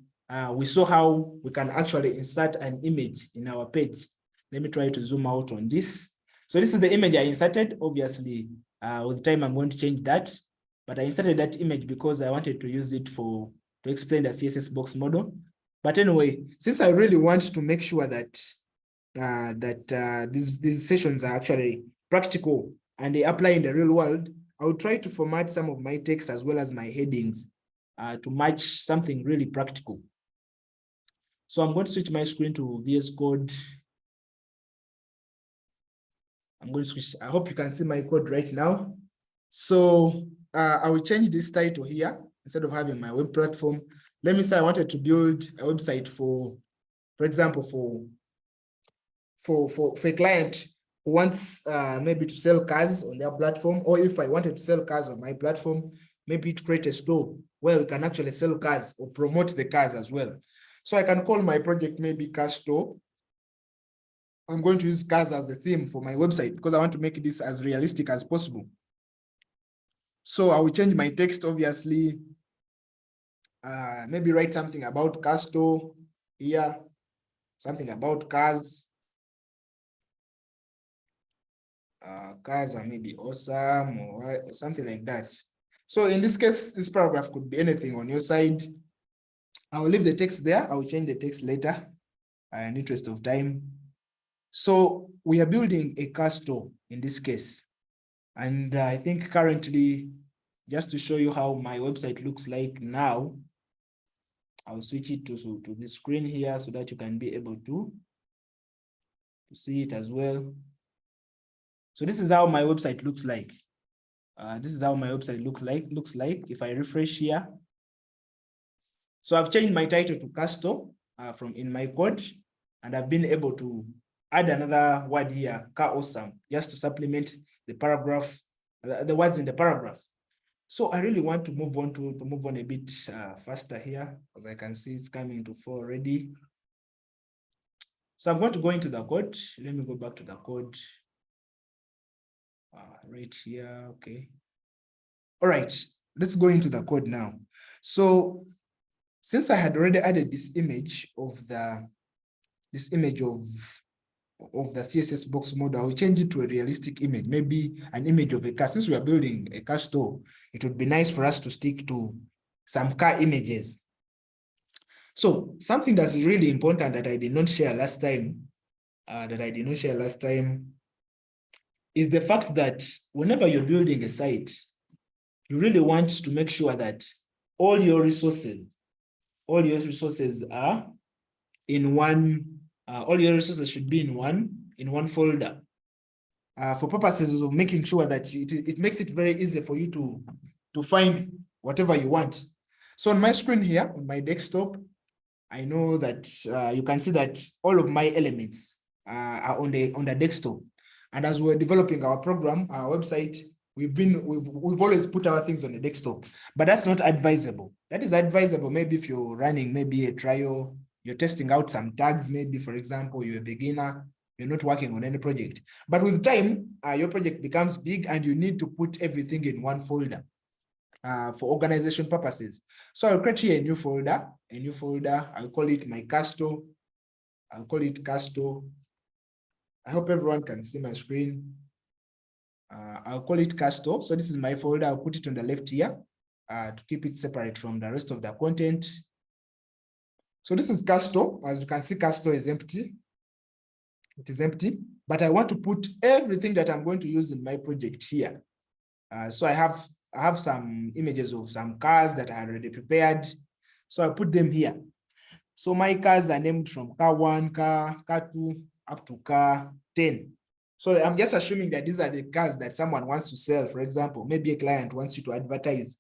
we saw how we can actually insert an image in our page. Let me try to zoom out on this. So this is the image I inserted. Obviously, with time, I'm going to change that. But I inserted that image because I wanted to use it to explain the CSS box model. But anyway, since I really want to make sure that these sessions are actually practical and they apply in the real world, I will try to format some of my text as well as my headings to match something really practical. So I'm going to switch my screen to VS Code. I'm going to switch. I hope you can see my code right now. So I will change this title here. Instead of having my web platform, let me say I wanted to build a website for example, for a client who wants maybe to sell cars on their platform, or if I wanted to sell cars on my platform, maybe to create a store where we can actually sell cars or promote the cars as well. So I can call my project maybe Car Store. I'm going to use cars as the theme for my website because I want to make this as realistic as possible. So I will change my text, obviously. Maybe write something about Car Store here, something about cars. Cars are maybe awesome or something like that. So in this case, this paragraph could be anything on your side. I'll leave the text there. I will change the text later in interest of time. So we are building a car store in this case. And I think currently, just to show you how my website looks like now, I'll switch it to the screen here so that you can be able to see it as well. So this is how my website looks like. This is how my website looks like if I refresh here. So I've changed my title to Car Store from in my code, and I've been able to add another word here, Car Awesome, just to supplement the paragraph, the words in the paragraph. So I really want to move on a bit faster here, because I can see it's coming to 4 already. So I'm going to go into the code. Let me go back to the code. Right here, okay. All right, let's go into the code now. So since I had already added this image of the CSS box model, I will change it to a realistic image, maybe an image of a car. Since we are building a car store, it would be nice for us to stick to some car images. So something that's really important that I did not share last time, is the fact that whenever you're building a site, you really want to make sure that all your resources are in one. All your resources should be in one folder. For purposes of making sure that it makes it very easy for you to find whatever you want. So on my screen here, on my desktop, I know that you can see that all of my elements are on the desktop. And as we're developing our program, our website, we've always put our things on the desktop, but that's not advisable. That is advisable maybe if you're running maybe a trial, you're testing out some tags, maybe, for example, you're a beginner, you're not working on any project. But with time, your project becomes big and you need to put everything in one folder for organization purposes. So I'll create here a new folder. I'll call it my Casto. I'll call it Casto. I hope everyone can see my screen. I'll call it Casto. So this is my folder. I'll put it on the left here to keep it separate from the rest of the content. So this is Casto. As you can see, Casto is empty. It is empty, but I want to put everything that I'm going to use in my project here. So I have some images of some cars that I already prepared. So I put them here. So my cars are named from car 1, car 2, up to car 10. So I'm just assuming that these are the cars that someone wants to sell. For example, maybe a client wants you to advertise.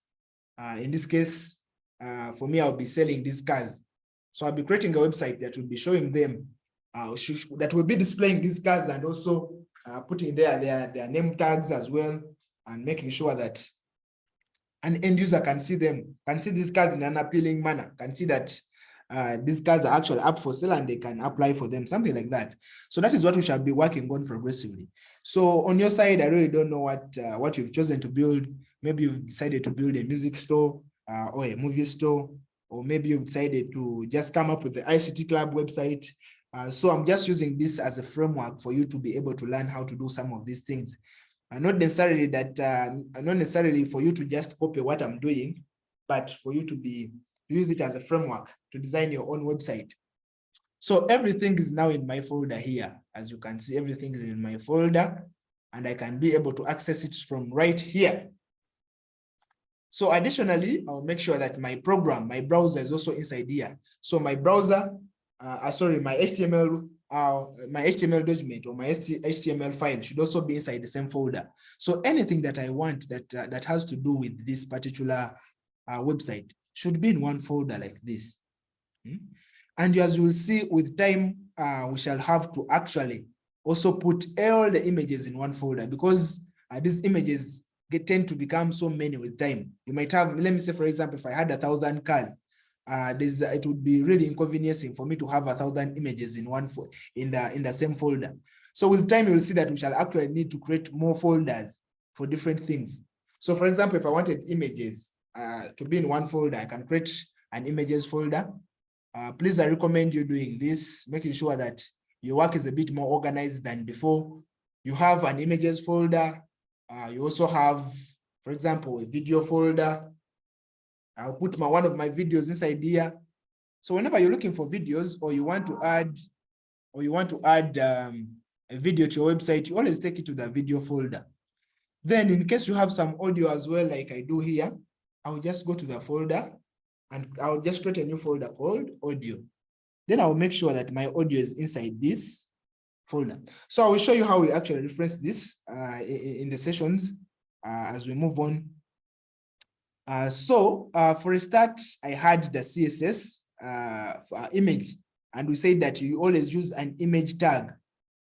In this case, for me, I'll be selling these cars. So I'll be creating a website that will be showing them, that will be displaying these cars and also putting there their name tags as well, and making sure that an end user can see them, can see these cars in an appealing manner, can see that these cars are actually up for sale and they can apply for them, something like that. So that is what we shall be working on progressively. So on your side, I really don't know what you've chosen to build. Maybe you've decided to build a music store or a movie store, or maybe you've decided to just come up with the ICT Club website. So I'm just using this as a framework for you to be able to learn how to do some of these things. Not necessarily for you to just copy what I'm doing, but for you to use it as a framework to design your own website. So everything is now in my folder here. As you can see, everything is in my folder, and I can be able to access it from right here. So additionally, I'll make sure that my program, my browser is also inside here. So my browser, my HTML document or my HTML file should also be inside the same folder. So anything that I want that has to do with this particular website should be in one folder like this. And as you will see, with time, we shall have to actually also put all the images in one folder, because these images tend to become so many with time. You might have, let me say, for example, if I had 1,000 cars, it would be really inconveniencing for me to have 1,000 images in the same folder. So with time, you will see that we shall actually need to create more folders for different things. So for example, if I wanted images to be in one folder, I can create an images folder. Please, I recommend you doing this, making sure that your work is a bit more organized than before. You have an images folder. You also have, for example, a video folder. I'll put one of my videos inside here. So whenever you're looking for videos, or you want to add a video to your website, you always take it to the video folder. Then in case you have some audio as well, like I do here, I'll just go to the folder and I'll just create a new folder called audio. Then I'll make sure that my audio is inside this folder. So I will show you how we actually reference this in the sessions as we move on. For a start, I had the CSS for image, and we said that you always use an image tag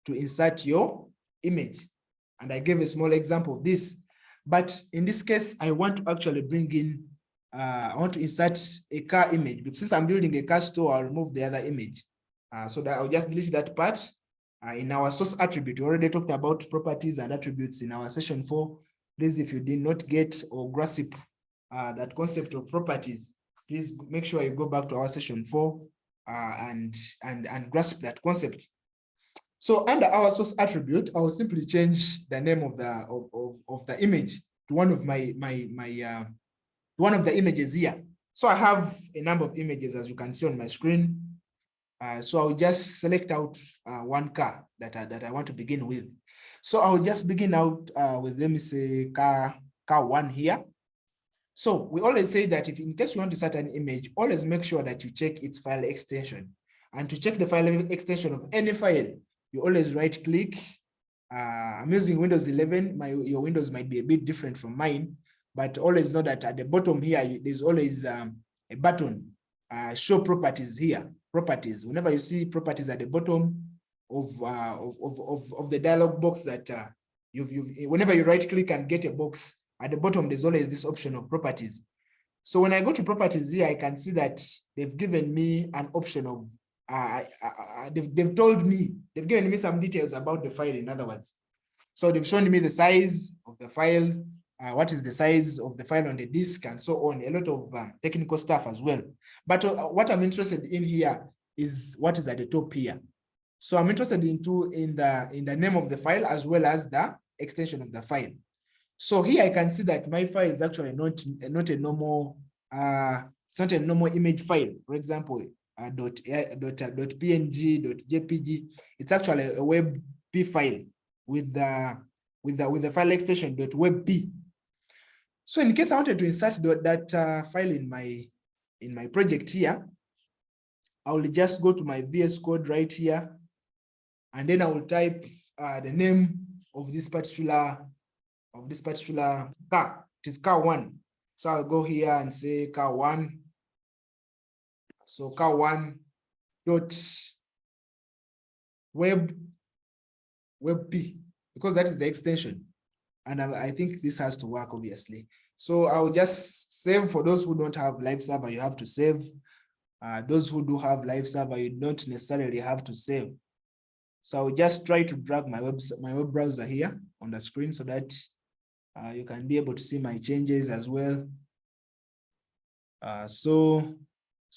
to insert your image. And I gave a small example of this. But in this case, I want to actually bring in, I want to insert a car image, because since I'm building a car store, I'll remove the other image. So that I'll just delete that part. In our source attribute, we already talked about properties and attributes in our session 4. Please, if you did not get or grasp that concept of properties, please make sure you go back to our session 4 and grasp that concept. So under our source attribute, I will simply change the name of the image to one of one of the images here. So I have a number of images, as you can see on my screen. So I'll just select out one car that I want to begin with. So I'll just begin out with, let me say, car 1 here. So we always say that if in case you want to start an image, always make sure that you check its file extension. And to check the file extension of any file, you always right click. I'm using Windows 11. Your Windows might be a bit different from mine, but always know that at the bottom here, there's always a button, show properties here. Properties. Whenever you see properties at the bottom of the dialog box, that whenever you right click and get a box, at the bottom there's always this option of properties. So when I go to properties here, I can see that they've given me an option of they've told me, they've given me some details about the file, in other words. So they've shown me the size of the file, what is the size of the file on the disk, and so on, a lot of technical stuff as well. But what I'm interested in here is what is at the top here. So I'm interested in the name of the file as well as the extension of the file. So here I can see that my file is actually not a normal, it's not a normal image file. For example, .png, .jpg. It's actually a WebP file with the file extension .webp. So in case I wanted to insert that file in my project here, I will just go to my VS Code right here, and then I will type the name of this particular car. It is car 1. So I'll go here and say car 1. So car 1 dot webp, because that is the extension. And I think this has to work, obviously. So I'll just save. For those who don't have live server, you have to save. Those who do have live server, you don't necessarily have to save. So I'll just try to drag my web browser here on the screen so that you can be able to see my changes as well. So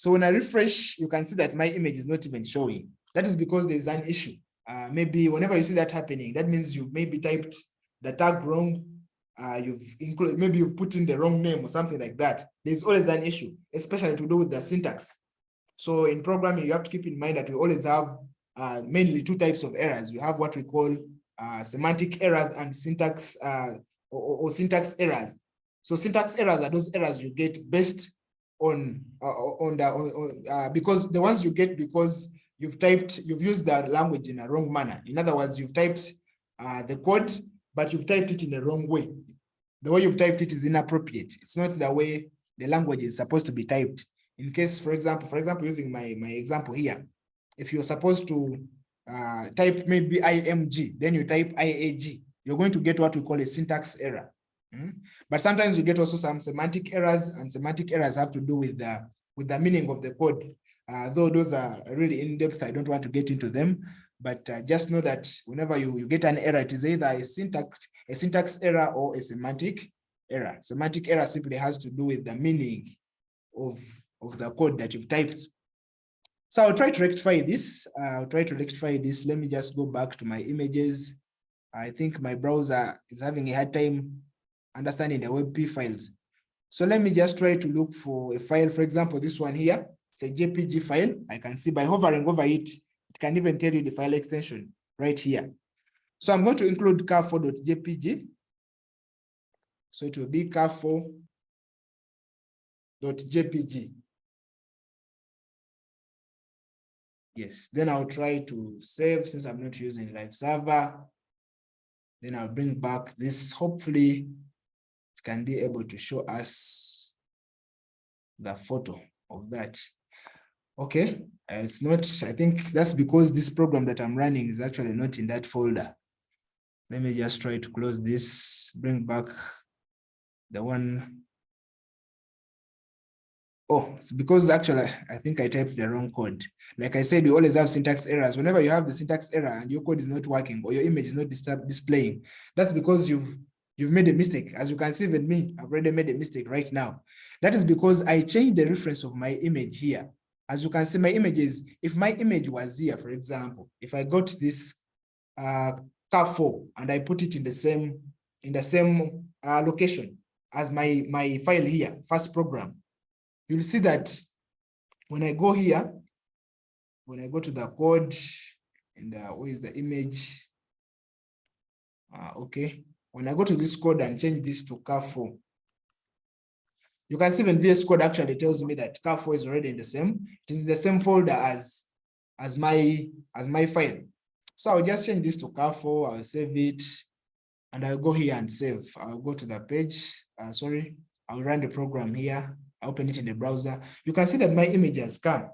when I refresh, you can see that my image is not even showing. That is because there's an issue. Maybe whenever you see that happening, that means you maybe typed the tag wrong. Maybe you've put in the wrong name or something like that. There's always an issue, especially to do with the syntax. So in programming, you have to keep in mind that we always have mainly two types of errors. We have what we call semantic errors and syntax or syntax errors. So syntax errors are those errors you get based on because the ones you get because you've used the language in a wrong manner. In other words, you've typed the code, but you've typed it in the wrong way. The way you've typed it is inappropriate. It's not the way the language is supposed to be typed. In case, for example, using my example here, if you're supposed to type maybe IMG, then you type IAG, you're going to get what we call a syntax error. But sometimes you get also some semantic errors, and semantic errors have to do with the meaning of the code. Though those are really in depth, I don't want to get into them. But just know that whenever you get an error, it is either a syntax error or a semantic error. Semantic error simply has to do with the meaning of the code that you've typed. So I'll try to rectify this. Let me just go back to my images. I think my browser is having a hard time understanding the WebP files. So let me just try to look for a file. For example, this one here, it's a JPG file. I can see by hovering over it, it can even tell you the file extension right here. So I'm going to include car4.jpg. So it will be car4.jpg. Yes, then I'll try to save since I'm not using live server. Then I'll bring back this. Hopefully it can be able to show us the photo of that. Okay, it's not, I think that's because this program that I'm running is actually not in that folder. Let me just try to close this, bring back the one. Oh, it's because actually I think I typed the wrong code. Like I said, you always have syntax errors. Whenever you have the syntax error and your code is not working or your image is not displaying, that's because you've made a mistake. As you can see, even me, I've already made a mistake right now. That is because I changed the reference of my image here. As you can see, my image is, if my image was here, for example, if I got this car4 and I put it in the same location as my file here, first program, you'll see that when I go here, when I go to the code and where is the image? Okay, when I go to this code and change this to car4, you can see when VS Code actually tells me that car4 is already in it is in the same folder as my file. So I'll just change this to car4, I'll save it, and I'll go here and save. I'll go to the page, I'll run the program here. I open it in the browser. You can see that my image has come.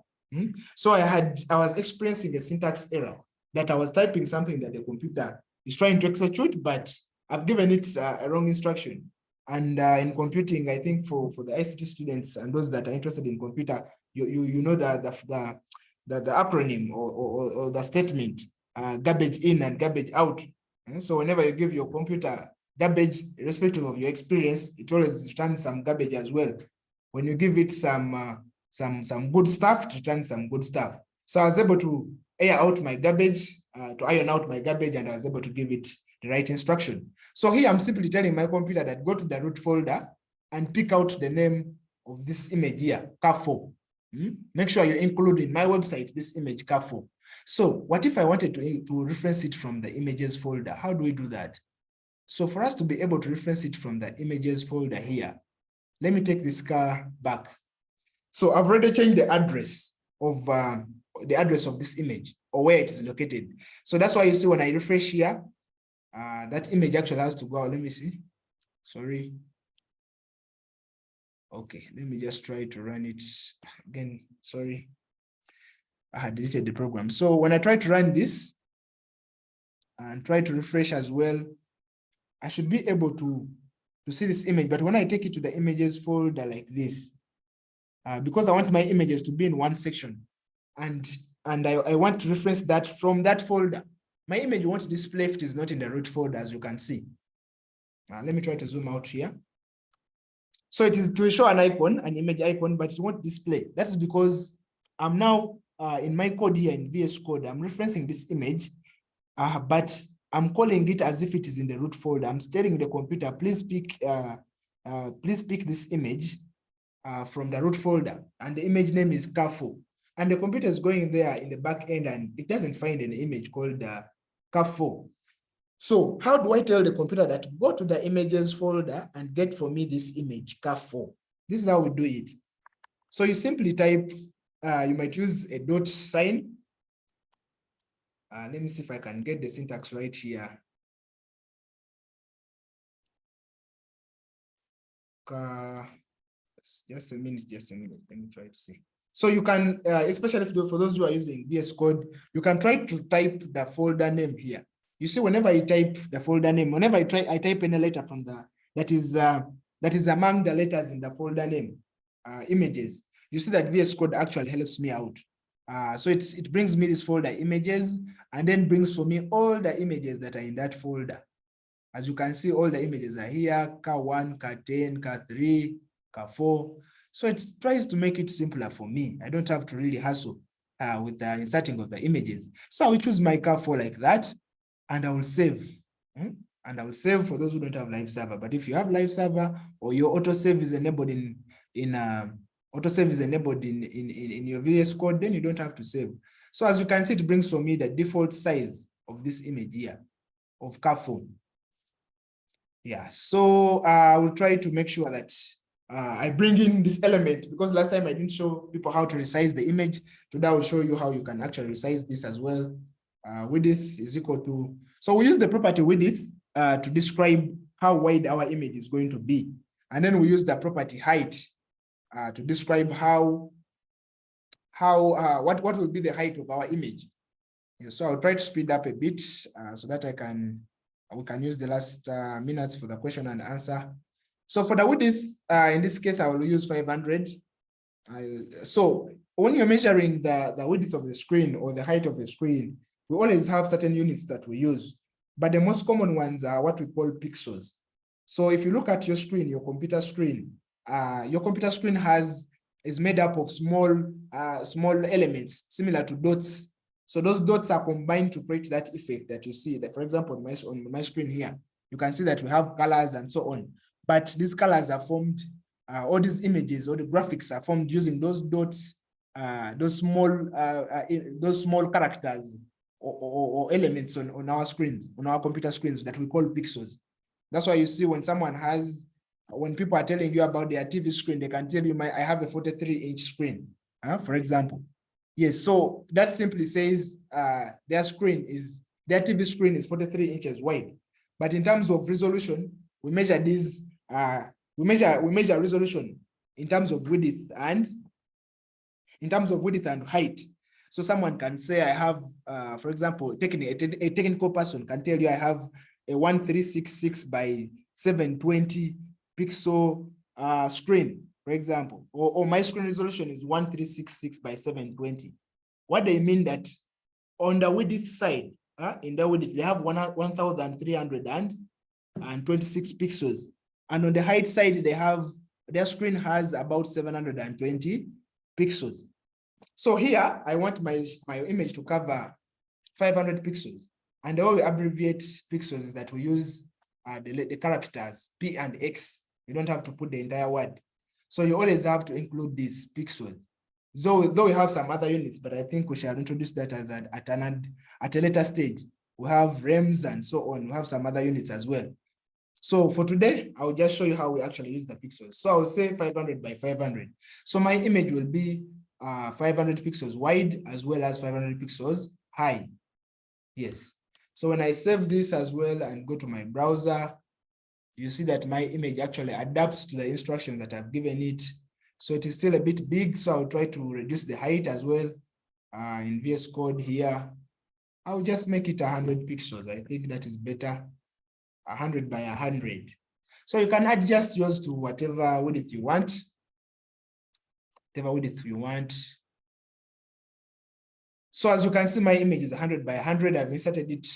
So I was experiencing a syntax error that I was typing something that the computer is trying to execute, but I've given it a wrong instruction. And in computing, I think for the ICT students and those that are interested in computer, you know that the acronym or the statement, garbage in and garbage out. And so whenever you give your computer garbage, irrespective of your experience, it always returns some garbage as well. When you give it some good stuff, it returns some good stuff. So I was able to air out my garbage, to iron out my garbage, and I was able to give it the right instruction. So here I'm simply telling my computer that go to the root folder and pick out the name of this image here, car4. Make sure you include in my website this image car4. So what if I wanted to reference it from the images folder? How do we do that? So for us to be able to reference it from the images folder here, let me take this car back. So I've already changed the address of this image or where it is located. So that's why you see when I refresh here, that image actually has to go out. Let me see. Sorry. Okay, let me just try to run it again. Sorry, I had deleted the program. So when I try to run this and try to refresh as well, I should be able to see this image. But when I take it to the images folder like this, because I want my images to be in one section, and I want to reference that from that folder, my image won't display if it is not in the root folder, as you can see. Let me try to zoom out here. So it is to show an icon, an image icon, but it won't display. That is because I'm now in my code here in VS Code, I'm referencing this image, but I'm calling it as if it is in the root folder. I'm telling the computer, please pick this image from the root folder, and the image name is car4. And the computer is going there in the back end, and it doesn't find an image called car4. So how do I tell the computer that go to the images folder and get for me this image car4? This is how we do it. So you simply type, you might use a dot sign. Let me see if I can get the syntax right here. Just a minute. Let me try to see. So you can, especially for those who are using VS Code, you can try to type the folder name here. You see, whenever you type the folder name, whenever I type any letter from that is among the letters in the folder name, images, you see that VS Code actually helps me out. So it brings me this folder images, and then brings for me all the images that are in that folder. As you can see, all the images are here, car1, car10, car3, car4. So it tries to make it simpler for me. I don't have to really hassle with the inserting of the images. So I will choose my car4 like that, and I will save. And I will save for those who don't have live server. But if you have live server, or your autosave is enabled in your VS Code, then you don't have to save. So as you can see, it brings for me the default size of this image here of car4. Yeah, so I will try to make sure that I bring in this element, because last time I didn't show people how to resize the image. Today I will show you how you can actually resize this as well. Width is equal to, so we use the property width to describe how wide our image is going to be. And then we use the property height to describe what will be the height of our image. Yeah, so I'll try to speed up a bit so that we can use the last minutes for the question and answer. So for the width, in this case, I will use 500. So when you're measuring the width of the screen or the height of the screen, we always have certain units that we use, but the most common ones are what we call pixels. So if you look at your screen, your computer screen is made up of small elements similar to dots. So those dots are combined to create that effect that you see. That, for example, on my screen here, you can see that we have colors and so on. But these colors are formed, all these images or the graphics are formed using those dots, those small characters or elements on our screens, on our computer screens, that we call pixels. That's why you see when people are telling you about their TV screen, they can tell you, I have a 43-inch screen, for example. Yes, so that simply says their TV screen is 43 inches wide. But in terms of resolution, we measure resolution in terms of width and height. So someone can say I have, for example, a technical person can tell you I have a 1366 by 720 pixel screen, for example, or my screen resolution is 1366 by 720. What they mean that on the width side, in the width, they have 1,326 pixels. And on the height side, their screen has about 720 pixels. So here, I want my image to cover 500 pixels. And the way we abbreviate pixels is that we use the characters P and X. You don't have to put the entire word. So you always have to include these pixels. Though we have some other units, but I think we shall introduce that as at a later stage. We have rems and so on. We have some other units as well. So for today, I'll just show you how we actually use the pixels. So I'll say 500 by 500. So my image will be 500 pixels wide as well as 500 pixels high. Yes. So when I save this as well and go to my browser, you see that my image actually adapts to the instructions that I've given it. So it is still a bit big, so I'll try to reduce the height as well. In VS Code here, I'll just make it 100 pixels. I think that is better, 100 by 100. So you can adjust yours to whatever width you want. So as you can see, my image is 100 by 100. I've inserted it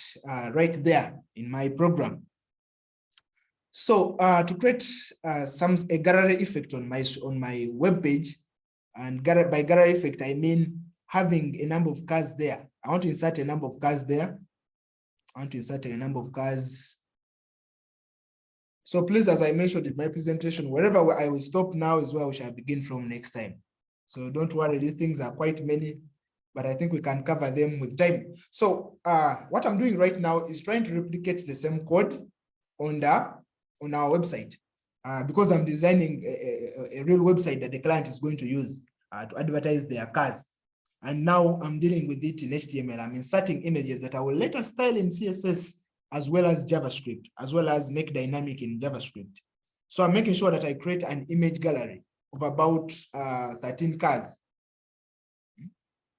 right there in my program. So to create a gallery effect on my web page, and by gallery effect, I mean having a number of cars there. I want to insert a number of cars there. So please, as I mentioned in my presentation, wherever I will stop now is where we shall begin from next time. So don't worry, these things are quite many, but I think we can cover them with time. So what I'm doing right now is trying to replicate the same code on our website, because I'm designing a real website that the client is going to use to advertise their cars. And now I'm dealing with it in HTML. I'm inserting images that I will later style in CSS as well as JavaScript, as well as make dynamic in JavaScript. So I'm making sure that I create an image gallery of about 13 cars.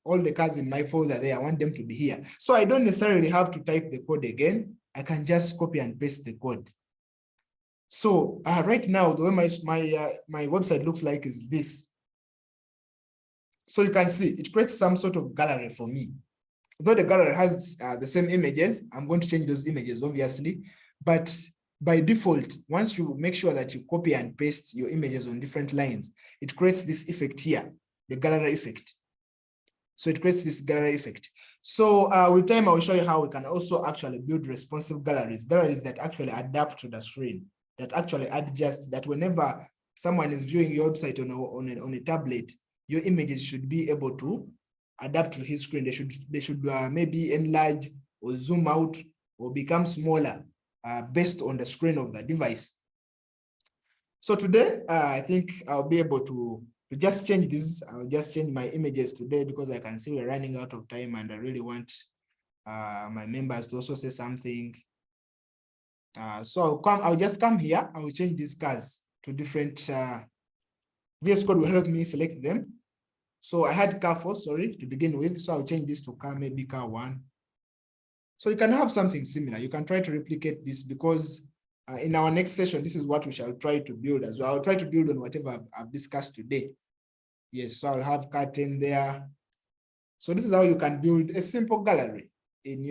All the cars in my folder there, I want them to be here. So I don't necessarily have to type the code again. I can just copy and paste the code. So right now, the way my website looks like is this. So you can see it creates some sort of gallery for me. Though the gallery has the same images, I'm going to change those images, obviously. But by default, once you make sure that you copy and paste your images on different lines, it creates this effect here, the gallery effect. So it creates this gallery effect. So with time, I will show you how we can also actually build responsive galleries that actually adapt to the screen, that actually adjust, that whenever someone is viewing your website on a tablet, your images should be able to adapt to his screen. They should maybe enlarge or zoom out or become smaller based on the screen of the device. So today, I think I'll be able to just change this. I'll just change my images today because I can see we're running out of time and I really want my members to also say something. So I'll just come here. I will change these cars to different, VS Code will help me select them. So I had car 4, sorry, to begin with. So I'll change this to car, maybe car 1. So you can have something similar. You can try to replicate this because in our next session, this is what we shall try to build as well. I'll try to build on whatever I've discussed today. Yes, so I'll have car 10 there. So this is how you can build a simple gallery in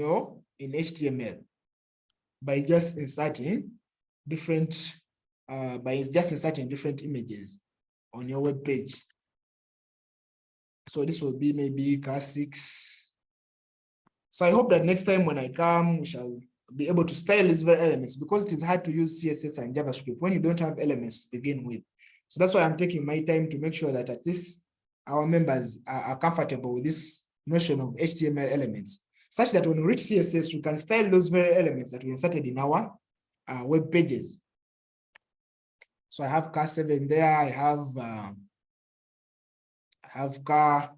HTML by just inserting different images on your web page. So this will be maybe car 6. So I hope that next time when I come, we shall be able to style these very elements because it is hard to use CSS and JavaScript when you don't have elements to begin with. So that's why I'm taking my time to make sure that at least our members are comfortable with this notion of HTML elements, such that when we reach CSS, we can style those very elements that we inserted in our web pages. So I have car 7 there. I have car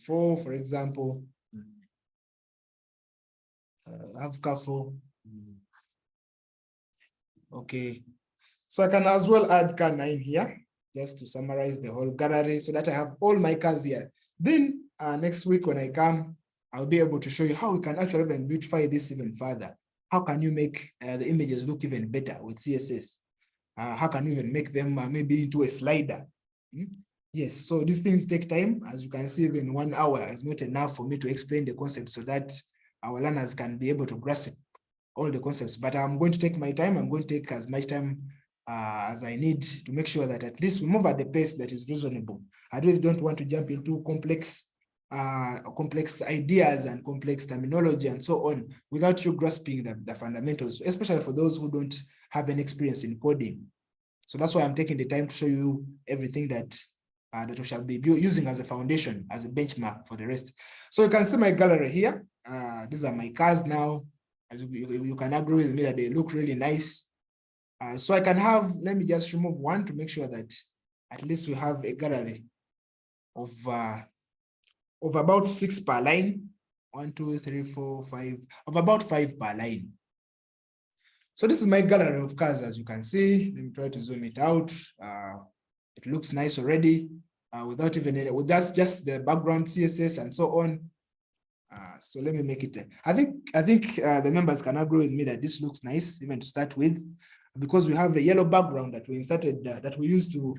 4, for example. I have car 4. Okay. So I can as well add car 9 here, just to summarize the whole gallery so that I have all my cars here. Then next week when I come, I'll be able to show you how we can actually even beautify this even further. How can you make the images look even better with CSS? How can you even make them maybe into a slider? Yes, so these things take time. As you can see, even 1 hour is not enough for me to explain the concept so that our learners can be able to grasp all the concepts. But I'm going to take my time. I'm going to take as much time as I need to make sure that at least we move at the pace that is reasonable. I really don't want to jump into complex ideas and complex terminology and so on without you grasping the fundamentals, especially for those who don't have any experience in coding. So that's why I'm taking the time to show you everything that we shall be using as a foundation, as a benchmark for the rest. So you can see my gallery here. These are my cars now. As you can agree with me that they look really nice. So I can have, let me just remove one to make sure that at least we have a gallery of about 6 per line. 1, 2, 3, 4, 5, of about 5 per line. So this is my gallery of cars, as you can see. Let me try to zoom it out. It looks nice already, without even, with that's just the background CSS and so on. So let me make it. I think the members can agree with me that this looks nice, even to start with, because we have a yellow background that we inserted, that we used to.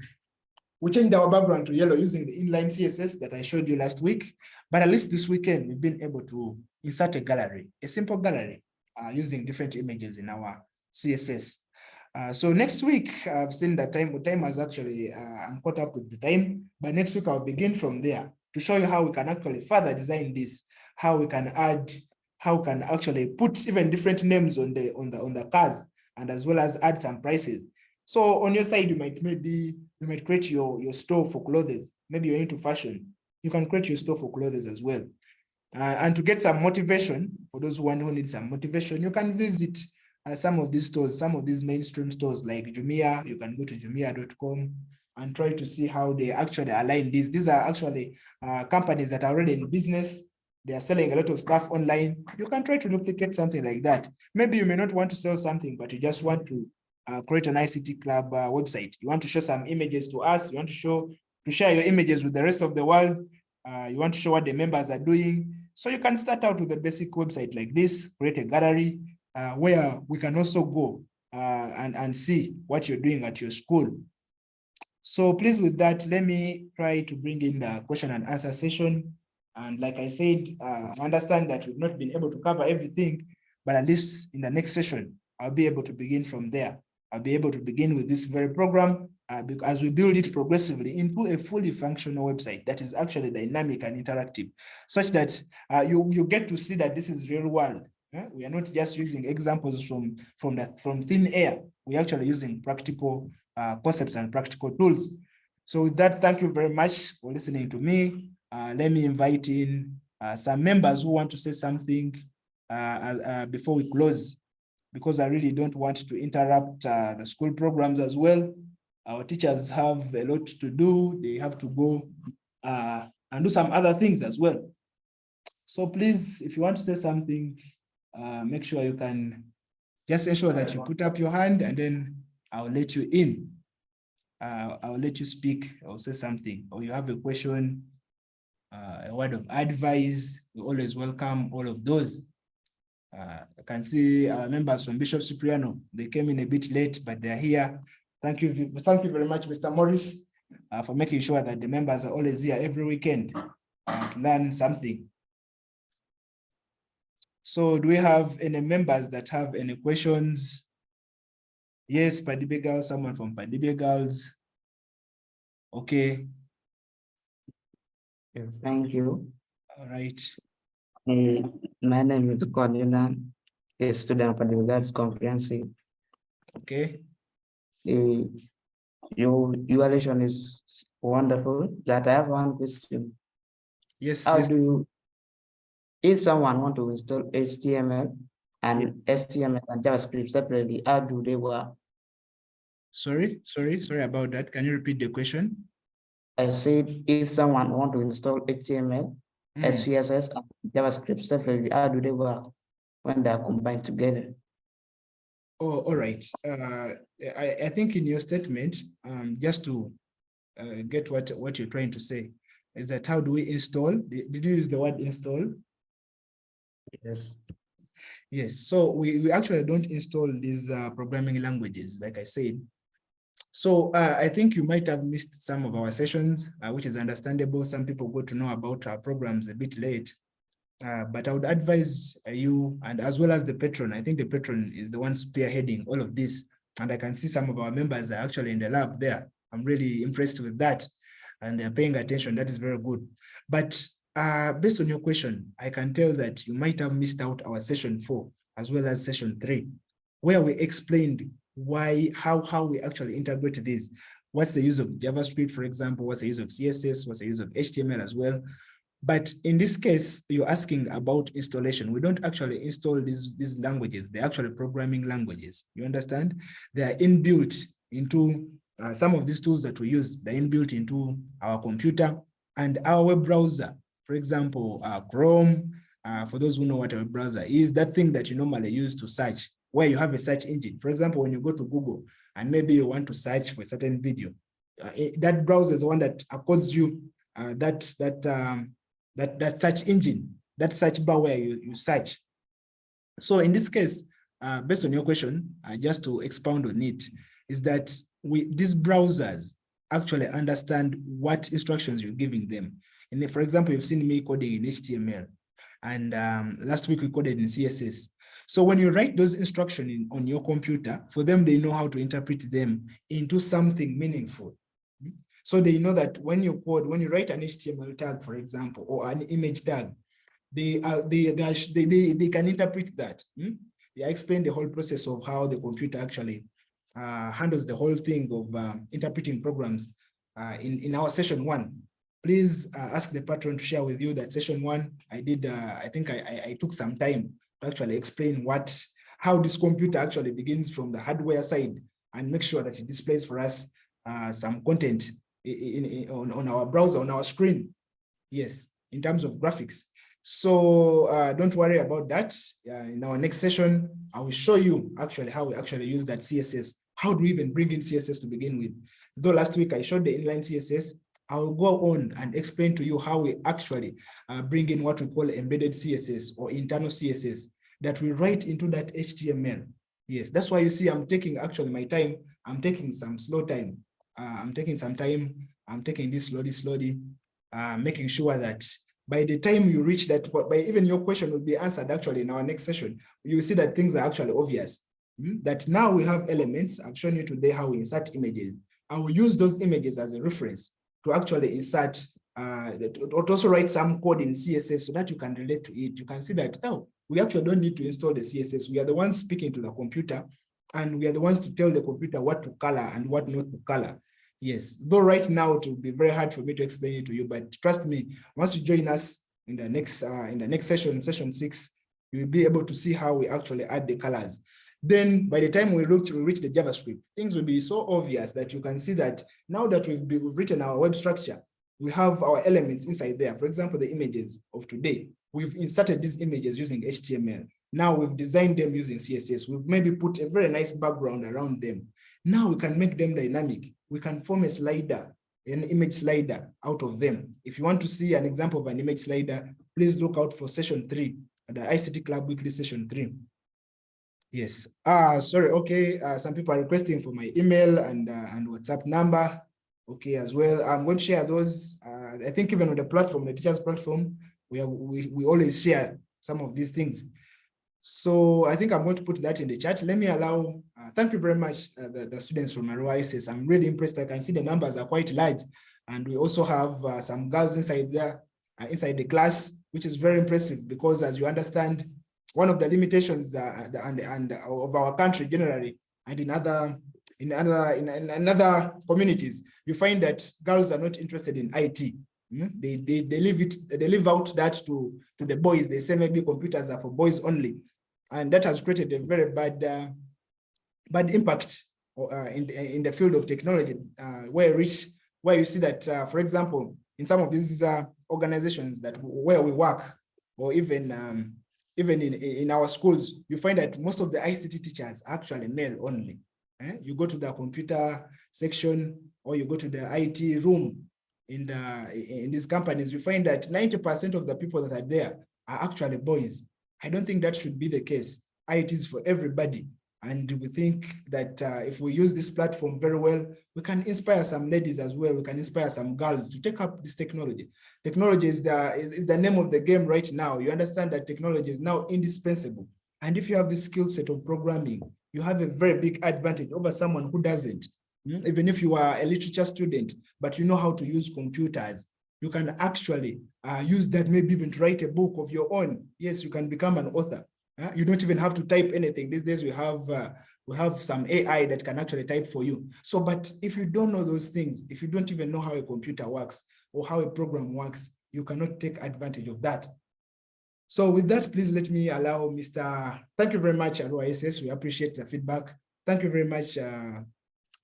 We changed our background to yellow using the inline CSS that I showed you last week. But at least this weekend, we've been able to insert a gallery, a simple gallery, using different images in our CSS. So next week, I've seen that time has actually, I'm caught up with the time, but next week I'll begin from there to show you how we can actually further design this, how we can add, how we can actually put even different names on the cars, and as well as add some prices. So on your side, you might create your store for clothes. Maybe you're into fashion. You can create your store for clothes as well. And to get some motivation, for those who need some motivation, you can visit some of these stores, some of these mainstream stores like Jumia. You can go to jumia.com and try to see how they actually align these. These are actually companies that are already in business. They are selling a lot of stuff online. You can try to duplicate something like that. Maybe you may not want to sell something, but you just want to create an ICT Club website. You want to show some images to us. You want to share your images with the rest of the world. You want to show what the members are doing. So you can start out with a basic website like this, create a gallery where we can also go and see what you're doing at your school. So please, with that, let me try to bring in the question and answer session. And like I said, I understand that we've not been able to cover everything, but at least in the next session, I'll be able to begin from there. I'll be able to begin with this very program as we build it progressively into a fully functional website that is actually dynamic and interactive, such that you get to see that this is real world. We are not just using examples from thin air. We're actually using practical concepts and practical tools. So with that, thank you very much for listening to me. Let me invite in some members who want to say something before we close, because I really don't want to interrupt the school programs as well. Our teachers have a lot to do. They have to go and do some other things as well. So please, if you want to say something, make sure you can just ensure that you put up your hand, and then I'll let you in. I'll let you speak or say something, or you have a question, a word of advice. We always welcome all of those. I can see members from Bishop Cipriano. They came in a bit late, but they're here. Thank you very much, Mr. Morris, for making sure that the members are always here every weekend to learn something. So do we have any members that have any questions? Yes, Padibe Girls, someone from Padibe Girls. Okay. Yes, thank you. All right. My name is Cordinan, a student for the Regards Comprehensive. Okay. Your evaluation is wonderful. That I have one question. Yes. How yes. do you, if someone want to install HTML and HTML and JavaScript separately, how do they work? Sorry about that. Can you repeat the question? I said, if someone want to install HTML, SCSS, and JavaScript separately, how do they work when they are combined together? Oh, all right. I think in your statement, just to get what you're trying to say, is that how do we install? Did you use the word install? Yes. Yes. So we actually don't install these programming languages, like I said. So I think you might have missed some of our sessions, which is understandable. Some people got to know about our programs a bit late. But I would advise you, and as well as the patron, I think the patron is the one spearheading all of this. And I can see some of our members are actually in the lab there. I'm really impressed with that. And they're paying attention. That is very good. But based on your question, I can tell that you might have missed out our session 4, as well as session 3, where we explained how we actually integrate these. What's the use of JavaScript, for example? What's the use of CSS? What's the use of HTML as well? But in this case, you're asking about installation. We don't actually install these languages. They're actually programming languages. You understand? They are inbuilt into some of these tools that we use. They're inbuilt into our computer and our web browser. For example, Chrome, for those who know what a web browser is, that thing that you normally use to search, where you have a search engine. For example, when you go to Google and maybe you want to search for a certain video, that browser is the one that accords you that search engine, that search bar where you search. So in this case, based on your question, just to expound on it, is that these browsers actually understand what instructions you're giving them. And for example, you've seen me coding in HTML, and last week we coded in CSS. So when you write those instructions on your computer, for them, they know how to interpret them into something meaningful. So they know that when you code, when you write an HTML tag, for example, or an image tag, they can interpret that. They explain the whole process of how the computer actually handles the whole thing of interpreting programs in our session 1. Please ask the patron to share with you that session 1, I did, I think I took some time to actually explain how this computer actually begins from the hardware side and make sure that it displays for us some content on our browser, on our screen. Yes, in terms of graphics. So don't worry about that. In our next session, I will show you actually how we actually use that CSS. How do we even bring in CSS to begin with? Though last week I showed the inline CSS, I will go on and explain to you how we actually bring in what we call embedded CSS or internal CSS that we write into that HTML. Yes, that's why you see I'm taking actually my time. I'm taking some slow time. I'm taking some time. I'm taking this slowly, making sure that by the time you reach that, by even your question will be answered actually in our next session, you see that things are actually obvious. That now we have elements. I've shown you today how we insert images. I will use those images as a reference to actually insert, to also write some code in CSS so that you can relate to it. You can see that, oh, we actually don't need to install the CSS. We are the ones speaking to the computer, and we are the ones to tell the computer what to color and what not to color. Yes, though right now it will be very hard for me to explain it to you, but trust me, once you join us in the next session, session 6, you'll be able to see how we actually add the colors. Then by the time we reach the JavaScript, things will be so obvious that you can see that now that we've written our web structure, we have our elements inside there. For example, the images of today, we've inserted these images using HTML. Now we've designed them using CSS. We've maybe put a very nice background around them. Now we can make them dynamic. We can form a slider, an image slider out of them. If you want to see an example of an image slider, please look out for session 3, the ICT Club weekly session 3. Yes. Sorry. Okay. Some people are requesting for my email and WhatsApp number. Okay, as well. I'm going to share those. I think even on the platform, the teachers platform, we always share some of these things. So I think I'm going to put that in the chat. Let me allow, thank you very much, the students from Arua ISS. I'm really impressed. I can see the numbers are quite large. And we also have some girls inside there, inside the class, which is very impressive because as you understand, one of the limitations of our country generally, and in other communities, you find that girls are not interested in IT. They leave out that to the boys. They say maybe computers are for boys only, and that has created a very bad impact in the field of technology, where you see that, for example, in some of these organizations where we work, or even in our schools, you find that most of the ICT teachers are actually male only. You go to the computer section or you go to the IT room in these companies, you find that 90% of the people that are there are actually boys. I don't think that should be the case. IT is for everybody. And we think that if we use this platform very well, we can inspire some ladies as well. We can inspire some girls to take up this technology. Technology is the name of the game right now. You understand that technology is now indispensable. And if you have this skill set of programming, you have a very big advantage over someone who doesn't. Even if you are a literature student, but you know how to use computers, you can actually use that, maybe even to write a book of your own. Yes, you can become an author. You don't even have to type anything. These days we have some AI that can actually type for you. So, but if you don't know those things, if you don't even know how a computer works or how a program works, you cannot take advantage of that. So with that, please let me allow Mr. Thank you very much, Arua SS. We appreciate the feedback. Thank you very much,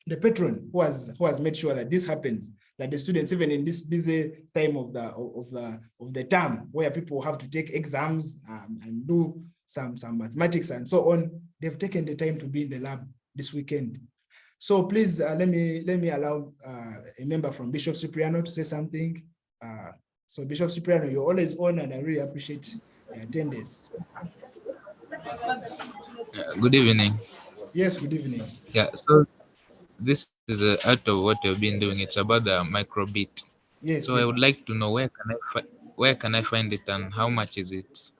the patron who has made sure that this happens, that the students, even in this busy time of the term, where people have to take exams and do some mathematics and so on, they've taken the time to be in the lab this weekend. So please let me allow a member from Bishop Cipriano to say something. So Bishop Cipriano, you're always on, and I really appreciate your attendance. Good evening. Yes, good evening. Yeah, so this is out of what you've been doing. It's about the micro:bit. Yes. So yes. I would like to know where can I find it and how much is it?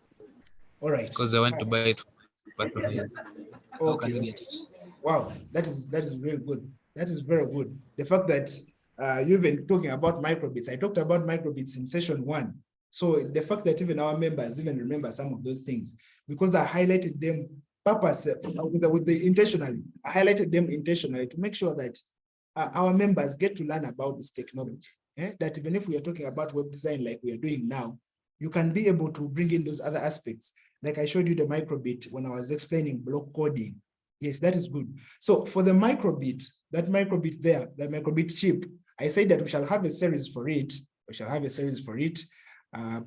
All right. Because I want to buy it for my patronage. How can I get it? Wow, that is really good. That is very good. The fact that you've been talking about micro:bits. I talked about micro:bits in session 1. So the fact that even our members even remember some of those things, because I highlighted them intentionally. I highlighted them intentionally to make sure that our members get to learn about this technology. That even if we are talking about web design like we are doing now, you can be able to bring in those other aspects. Like I showed you the micro:bit when I was explaining block coding. Yes, that is good. So for the micro:bit, that micro:bit there, that micro:bit chip, I say that we shall have a series for it. We shall have a series for it.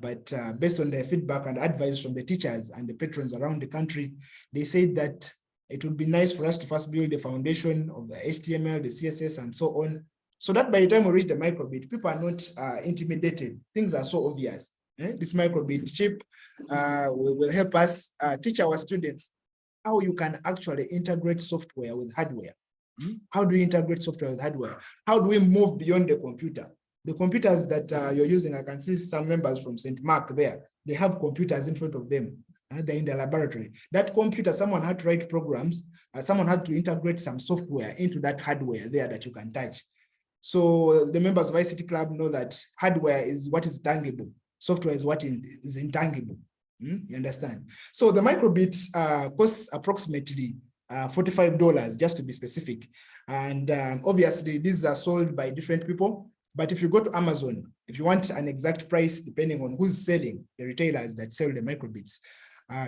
But based on the feedback and advice from the teachers and the patrons around the country, they said that it would be nice for us to first build the foundation of the HTML, the CSS, and so on, so that by the time we reach the micro:bit, people are not intimidated. Things are so obvious. This micro:bit chip will help us teach our students how you can actually integrate software with hardware. How do you integrate software with hardware? How do we move beyond the computer? The computers that you're using, I can see some members from St. Mark there. They have computers in front of them. They're in the laboratory. That computer, someone had to write programs. Someone had to integrate some software into that hardware there that you can touch. So the members of ICT Club know that hardware is what is tangible. Software is what is intangible. You understand? So the micro:bit costs approximately $45, just to be specific. And obviously, these are sold by different people. But if you go to Amazon, if you want an exact price, depending on who's selling, the retailers that sell the micro:bits,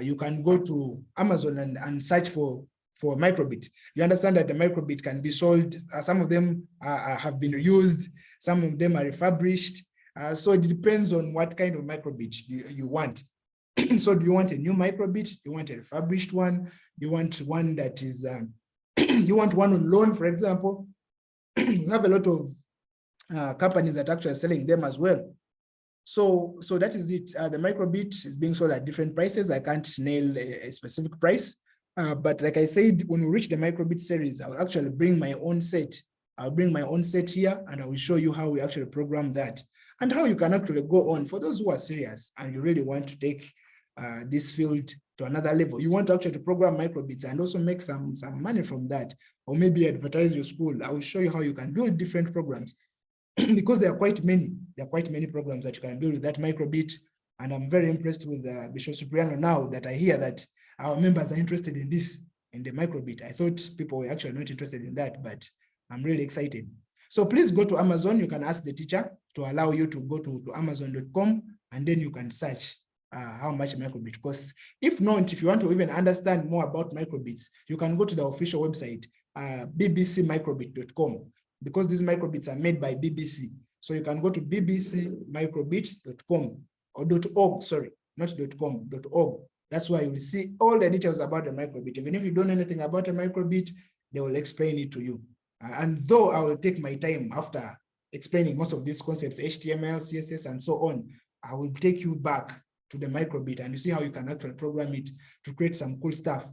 you can go to Amazon and search for micro:bit. You understand that the micro:bit can be sold. Some of them have been reused. Some of them are refurbished. So it depends on what kind of micro:bit you want. So do you want a new micro:bit? You want a refurbished one? You want one that is, you want one on loan, for example? We have a lot of companies that are actually selling them as well. So that is it. The micro:bit is being sold at different prices. I can't nail a specific price. But like I said, when we reach the micro:bit series, I'll actually bring my own set. I'll bring my own set here, and I will show you how we actually program that and how you can actually go on. For those who are serious and you really want to take this field to another level, you want to actually program micro:bits and also make some money from that, or maybe advertise your school, I will show you how you can build different programs because there are quite many. There are quite many programs that you can build with that micro:bit. And I'm very impressed with Bishop Cipriano now that I hear that our members are interested in this, in the micro:bit. I thought people were actually not interested in that, but I'm really excited. So please go to Amazon. You can ask the teacher to allow you to go to amazon.com, and then you can search how much micro:bit costs. If not, if you want to even understand more about micro:bits, you can go to the official website, bbcmicro:bit.com, because these micro:bits are made by BBC. So you can go to bbcmicro:bit.com or .org, sorry, not .com, .org. That's why you'll see all the details about the micro:bit. Even if you don't know anything about a micro:bit, they will explain it to you. And though I will take my time after explaining most of these concepts, HTML, CSS, and so on, I will take you back to the micro:bit and you see how you can actually program it to create some cool stuff.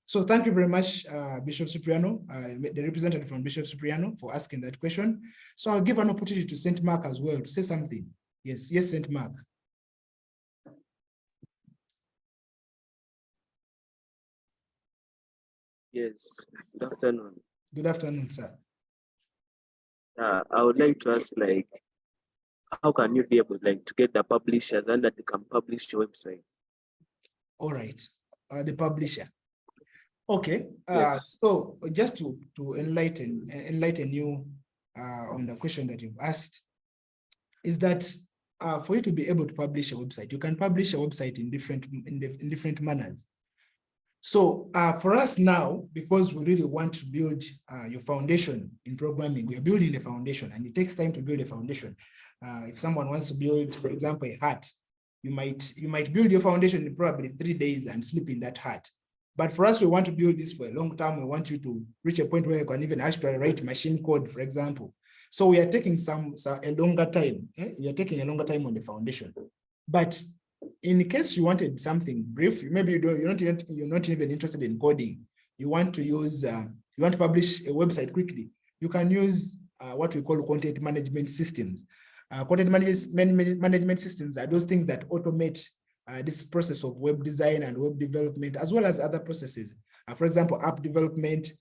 So thank you very much, Bishop Cipriano, the representative from Bishop Cipriano, for asking that question. So I'll give an opportunity to St. Mark as well to say something. Yes, St. Mark. Yes, good afternoon. Good afternoon, sir. I would like to ask, like, how can you be able, like, to get the publishers and that they can publish your website? All right, the publisher. Okay, Yes. so just to enlighten you on the question that you've asked, is that for you to be able to publish a website, you can publish a website in different manners. So for us now, because we really want to build your foundation in programming, we are building the foundation, and it takes time to build a foundation. If someone wants to build, for example, a hut, you might build your foundation in probably 3 days and sleep in that hut. But for us, we want to build this for a long time. We want you to reach a point where you can even actually write machine code, for example. So we are taking a longer time. We are taking a longer time on the foundation. But in case you wanted something brief, maybe you're not even interested in coding. You want to use you want to publish a website quickly. You can use what we call content management systems. Content management systems are those things that automate this process of web design and web development, as well as other processes. For example, app development.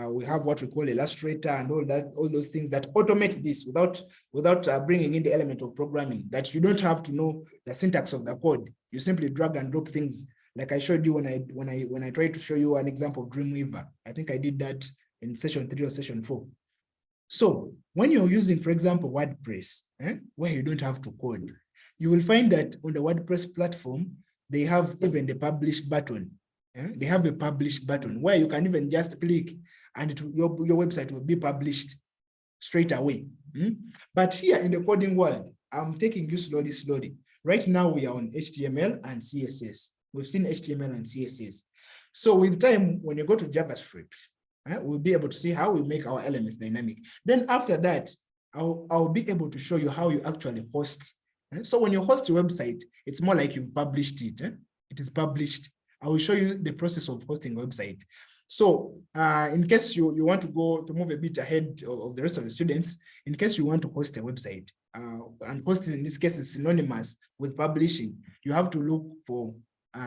We have what we call Illustrator and all those things that automate this without bringing in the element of programming, that you don't have to know the syntax of the code. You simply drag and drop things, like I showed you when I tried to show you an example of Dreamweaver. I think I did that in session 3 or session 4. So when you're using, for example, WordPress, where you don't have to code, you will find that on the WordPress platform, they have even the publish button. They have a publish button where you can even just click and your website will be published straight away. But here in the coding world, I'm taking you slowly. Right now we are on HTML and CSS. We've seen HTML and CSS. So with time, when you go to JavaScript, we'll be able to see how we make our elements dynamic. Then after that, I'll be able to show you how you actually host. So when you host your website, it's more like you've published it. It is published. I will show you the process of hosting a website. So in case you want to move a bit ahead of the rest of the students, in case you want to host a website, and hosting in this case is synonymous with publishing, you have to look for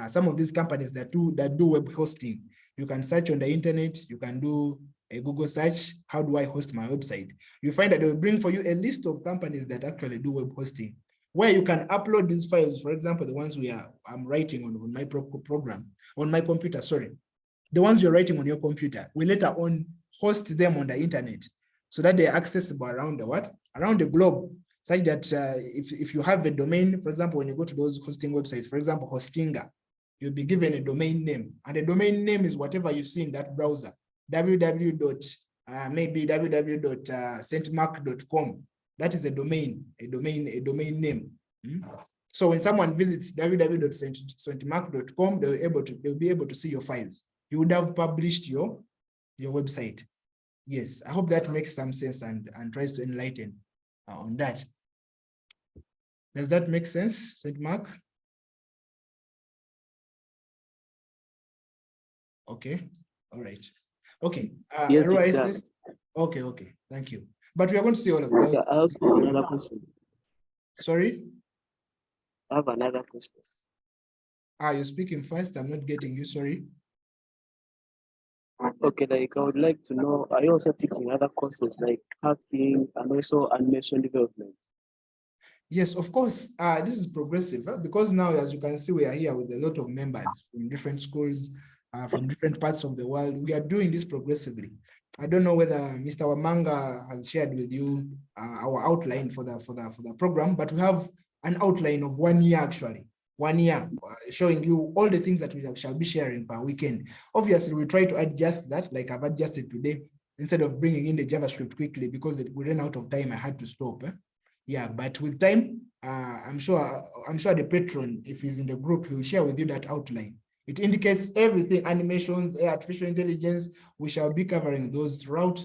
some of these companies that do web hosting. You can search on the internet, you can do a Google search, how do I host my website? You find that they will bring for you a list of companies that actually do web hosting, where you can upload these files. For example, the ones I'm writing on my program, on my computer, sorry. The ones you're writing on your computer, we later on host them on the internet so that they're accessible around the globe, such that if you have a domain, for example, when you go to those hosting websites, for example, Hostinga, you'll be given a domain name, and the domain name is whatever you see in that browser, www.stmark.com. That is a domain name. So when someone visits www.stmark.com, they'll be able to see your files. You would have published your website. Yes, I hope that makes some sense and tries to enlighten on that. Does that make sense, St. Mark? Okay, all right. Okay. Yes, Roy it does. says, okay, thank you. But we are going to see all of those. I also have another question. Sorry? I have another question. You're speaking fast. I'm not getting you, sorry. Okay, like I would like to know, are you also teaching other courses like hacking and also animation development? Yes, of course. This is progressive because now, as you can see, we are here with a lot of members from different schools, from different parts of the world. We are doing this progressively. I don't know whether Mr. Wamanga has shared with you our outline for the program, but we have an outline of 1 year actually. 1 year, showing you all the things that we shall be sharing per weekend. Obviously, we try to adjust that, like I've adjusted today, instead of bringing in the JavaScript quickly because we ran out of time. I had to stop. Yeah, but with time, I'm sure the patron, if he's in the group, he'll share with you that outline. It indicates everything, animations, artificial intelligence. We shall be covering those throughout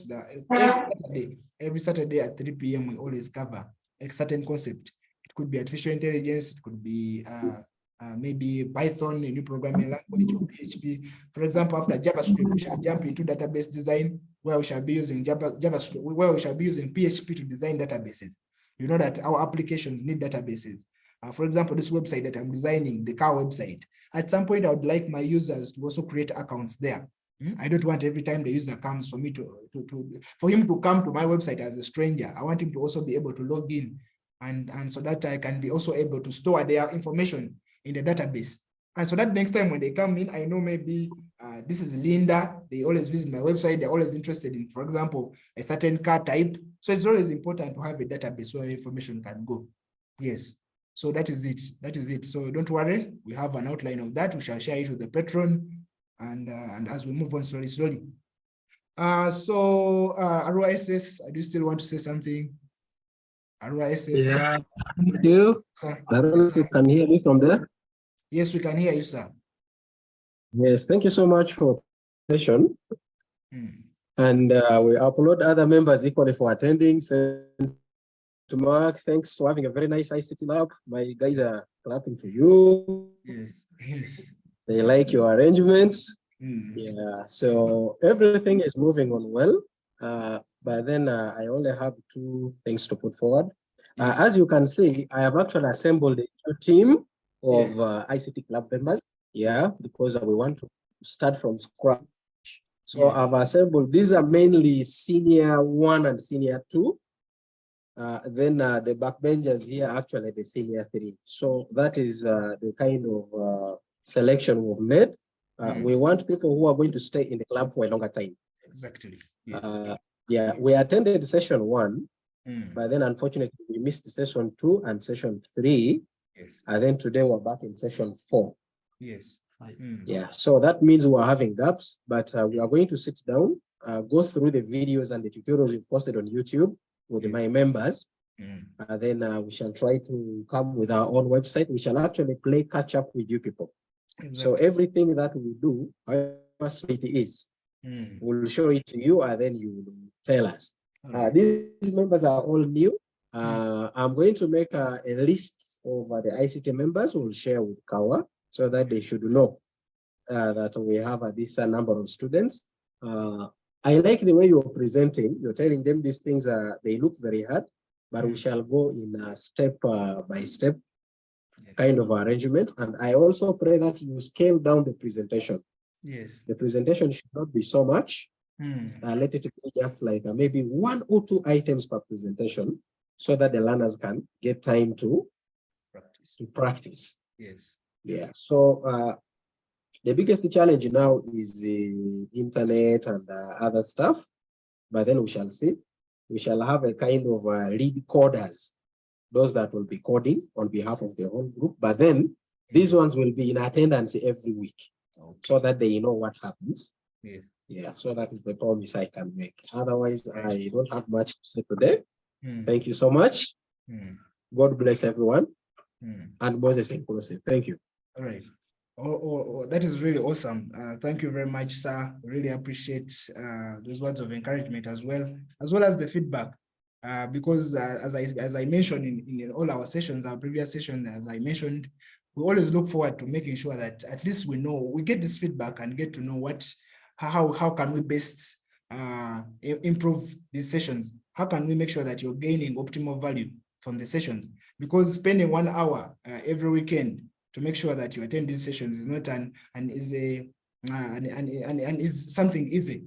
every Saturday at 3 p.m. We always cover a certain concept. It could be artificial intelligence, it could be maybe Python, a new programming language, or PHP. For example, after JavaScript, we shall jump into database design, where we shall be using JavaScript, where we shall be using PHP to design databases. You know that our applications need databases. For example, this website that I'm designing, the car website, at some point, I would like my users to also create accounts there. I don't want every time the user comes for me for him to come to my website as a stranger. I want him to also be able to log in, and so that I can be also able to store their information in the database. And so that next time when they come in, I know maybe this is Linda. They always visit my website. They're always interested in, for example, a certain car type. So it's always important to have a database where information can go. Yes. So that is it. That is it. So don't worry. We have an outline of that. We shall share it with the patron. And as we move on slowly. So Arua SS, do you still want to say something? Arua SS. Yeah, thank you. Sir. I don't know if you can hear me from there. Yes, we can hear you, sir. Yes, thank you so much for the session. And we applaud other members equally for attending. So to Mark, thanks for having a very nice ICT lab. My guys are clapping for you. Yes, yes. They like your arrangements. Yeah, so everything is moving on well. But then I only have two things to put forward. Yes. As you can see, I have actually assembled a new team of ICT club members. Yeah, because we want to start from scratch. So Yes. I've assembled, these are mainly senior 1 and senior 2. Then the backbenchers here actually the senior 3. So that is the kind of selection we've made. We want people who are going to stay in the club for a longer time. Exactly. Yes. Yeah, we attended session 1, Mm. but then unfortunately we missed session 2 and session 3. Yes. And then today we're back in session 4. Yes. Yeah, so that means we're having gaps, but we are going to sit down, go through the videos and the tutorials we've posted on YouTube with my members. Then we shall try to come with our own website. We shall actually play catch up with you people. Exactly. So everything that we do, however sweet it is, we'll show it to you and then you will tell us. These members are all new. I'm going to make a list of the ICT members we'll share with Kawa so that they should know that we have this number of students. I like the way you're presenting. You're telling them these things, they look very hard, but we shall go in a step by step kind of arrangement. And I also pray that you scale down the presentation. Yes. The presentation should not be so much. Let it be just like maybe 1 or 2 items per presentation so that the learners can get time to practice. Yes. Yeah. So the biggest challenge now is the internet and other stuff, but then we shall see. We shall have a kind of lead coders, those that will be coding on behalf of the whole group, but then these ones will be in attendance every week so that they know what happens. Yes. Yeah, so that is the promise I can make. Otherwise, I don't have much to say today. Thank you so much. God bless everyone. And Moses inclusive. Thank you. All right. That is really awesome. Thank you very much, sir. Really appreciate those words of encouragement as well as the feedback. Because as I mentioned in all our sessions, our previous session, as I mentioned, we always look forward to making sure that at least we get this feedback and get to know how can we best improve these sessions. How can we make sure that you're gaining optimal value from the sessions? Because spending 1 hour every weekend to make sure that you attend these sessions is not is something easy.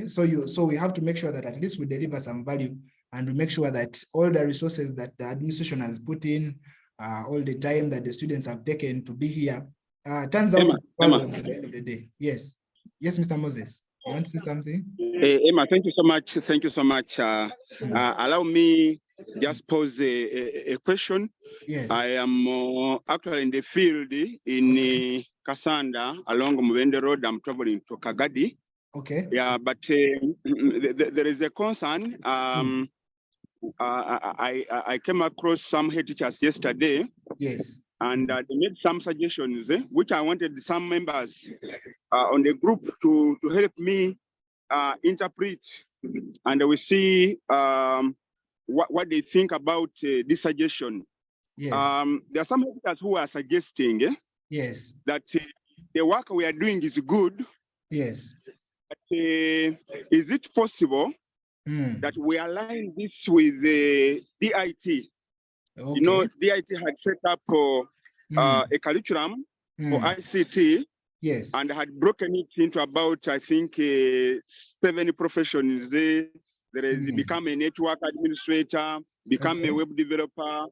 So we have to make sure that at least we deliver some value, and we make sure that all the resources that the administration has put in, all the time that the students have taken to be here, turns out to be valuable at the end of the day. Yes, Mr. Moses, you want to say something? Emma, thank you so much. Thank you so much. Allow me just pose a question. Yes. I am actually in the field in Kasanda along Mubende Road. I'm traveling to Kagadi. Okay. Yeah, but there is a concern. I came across some head teachers yesterday. Yes. And they made some suggestions, which I wanted some members on the group to help me interpret, and we see what they think about this suggestion. Yes. There are some editors who are suggesting Yes. that the work we are doing is good. Yes. But, is it possible that we align this with the DIT? Okay. You know, DIT had set up a curriculum for ICT. Yes. And had broken it into about, I think, 7 professions. There is become a network administrator, become a web developer,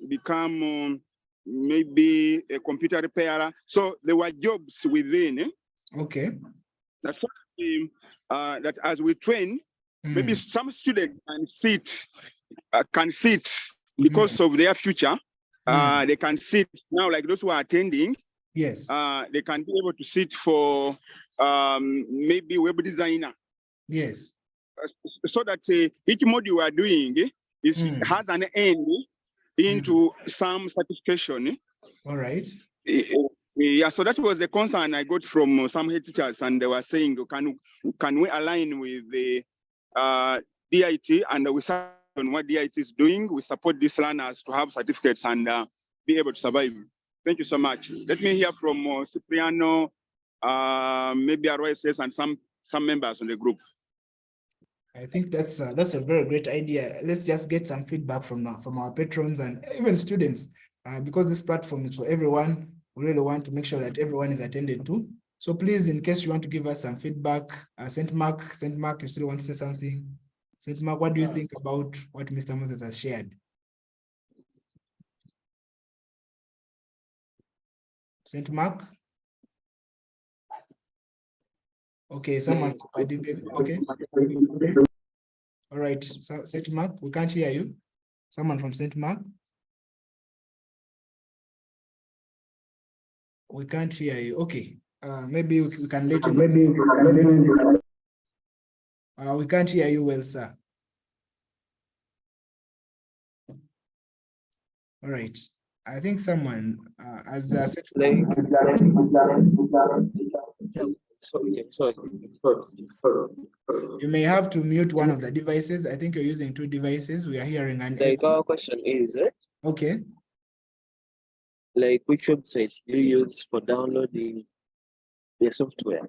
become maybe a computer repairer. So there were jobs within. Okay. That's that as we train, maybe some students can sit because of their future. They can sit now, like those who are attending. Yes. They can be able to sit for maybe web designer. Yes. So that each module we are doing has an end into some certification. All right. Yeah, so that was the concern I got from some head teachers, and they were saying, can we align with the DIT, and we support on what DIT is doing? We support these learners to have certificates and be able to survive. Thank you so much. Let me hear from Cipriano, maybe ROSS, and some members on the group. I think that's a very great idea. Let's just get some feedback from our patrons and even students, because this platform is for everyone. We really want to make sure that everyone is attended to. So please, in case you want to give us some feedback, Saint Mark, you still want to say something? Saint Mark, what do you think about what Mr. Moses has shared? Saint Mark? Okay, someone from Padibe. Okay. All right, so Saint Mark, we can't hear you. Someone from Saint Mark? We can't hear you. Okay. Maybe we can let you know. We can't hear you well, sir. All right. I think someone as said. Sorry. You may have to mute one of the devices. I think you're using 2 devices. We are hearing an Like echo. our question is, Okay. like which websites do you use for downloading the software?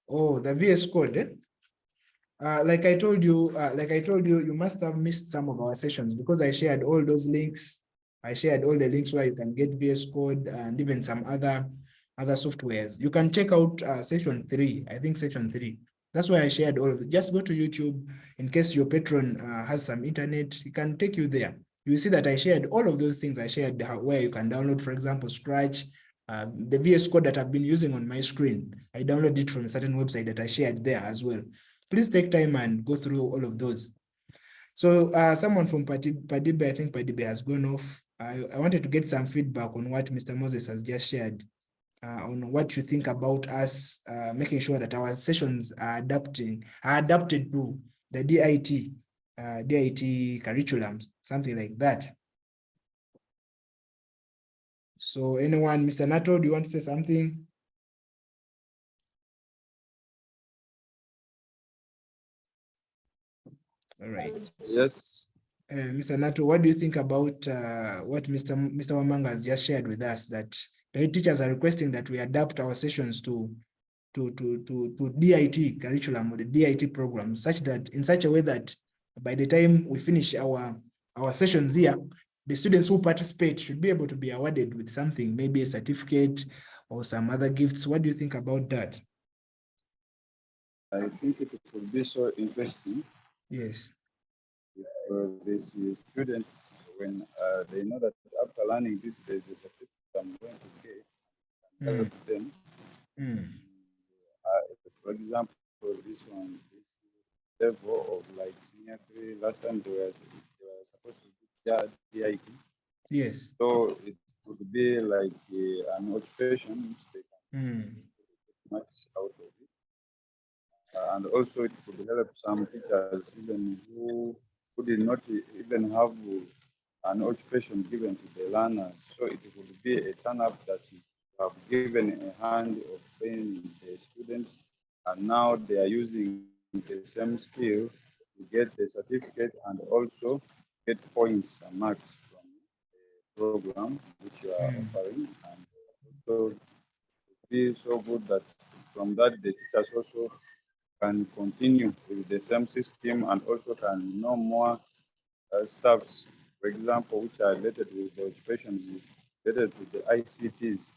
Oh, the VS Code. Like I told you, you must have missed some of our sessions because I shared all those links. I shared all the links where you can get VS Code and even some other softwares. You can check out session 3. I think session 3. That's why I shared all of it. Just go to YouTube in case your patron has some internet. He can take you there. You see that I shared all of those things. I shared where you can download, for example, Scratch, the VS Code that I've been using on my screen. I downloaded it from a certain website that I shared there as well. Please take time and go through all of those. So someone from Padibe, I think Padibe has gone off. I wanted to get some feedback on what Mr. Moses has just shared, on what you think about us making sure that our sessions are adapted to the DIT curriculums, something like that. So anyone, Mr. Nato, do you want to say something? All right. Yes. Mr. Nato, what do you think about what Mr. Wamanga has just shared with us, that the teachers are requesting that we adapt our sessions to DIT curriculum or the DIT program, such that in such a way that by the time we finish our sessions here, the students who participate should be able to be awarded with something, maybe a certificate or some other gifts. What do you think about that? I think it would be so interesting. Yes. If these students, when they know that after learning this, there's a certificate I'm going to get, and help them. For example, this one, this level of like senior 3, last time they were supposed to do DIT. Yes. So it would be like an occupation which they can much out of it. And also it could help some teachers even who did not even have an occupation given to the learners. So it would be a turn-up that you have given a hand of training the students, and now they are using the same skill to get the certificate and also get points and marks from the program which you are offering, and also be so good that from that the teachers also can continue with the same system and also can know more stuffs, for example, which are related with the occupations, related to the ICTs.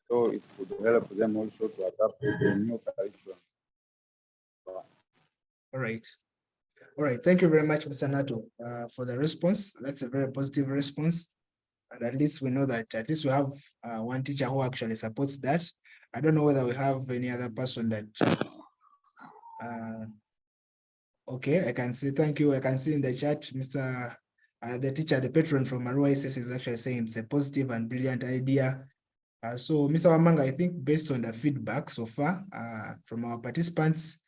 So it could help them also to adapt to the new curriculum. All right. All right. Thank you very much, Mr. Nato, for the response. That's a very positive response. And at least we know that at least we have one teacher who actually supports that. I don't know whether we have any other person that. Okay, I can see. Thank you. I can see in the chat, Mr. The teacher, the patron from Arua ISS is actually saying it's a positive and brilliant idea. So, Mr. Wamanga, I think based on the feedback so far from our participants,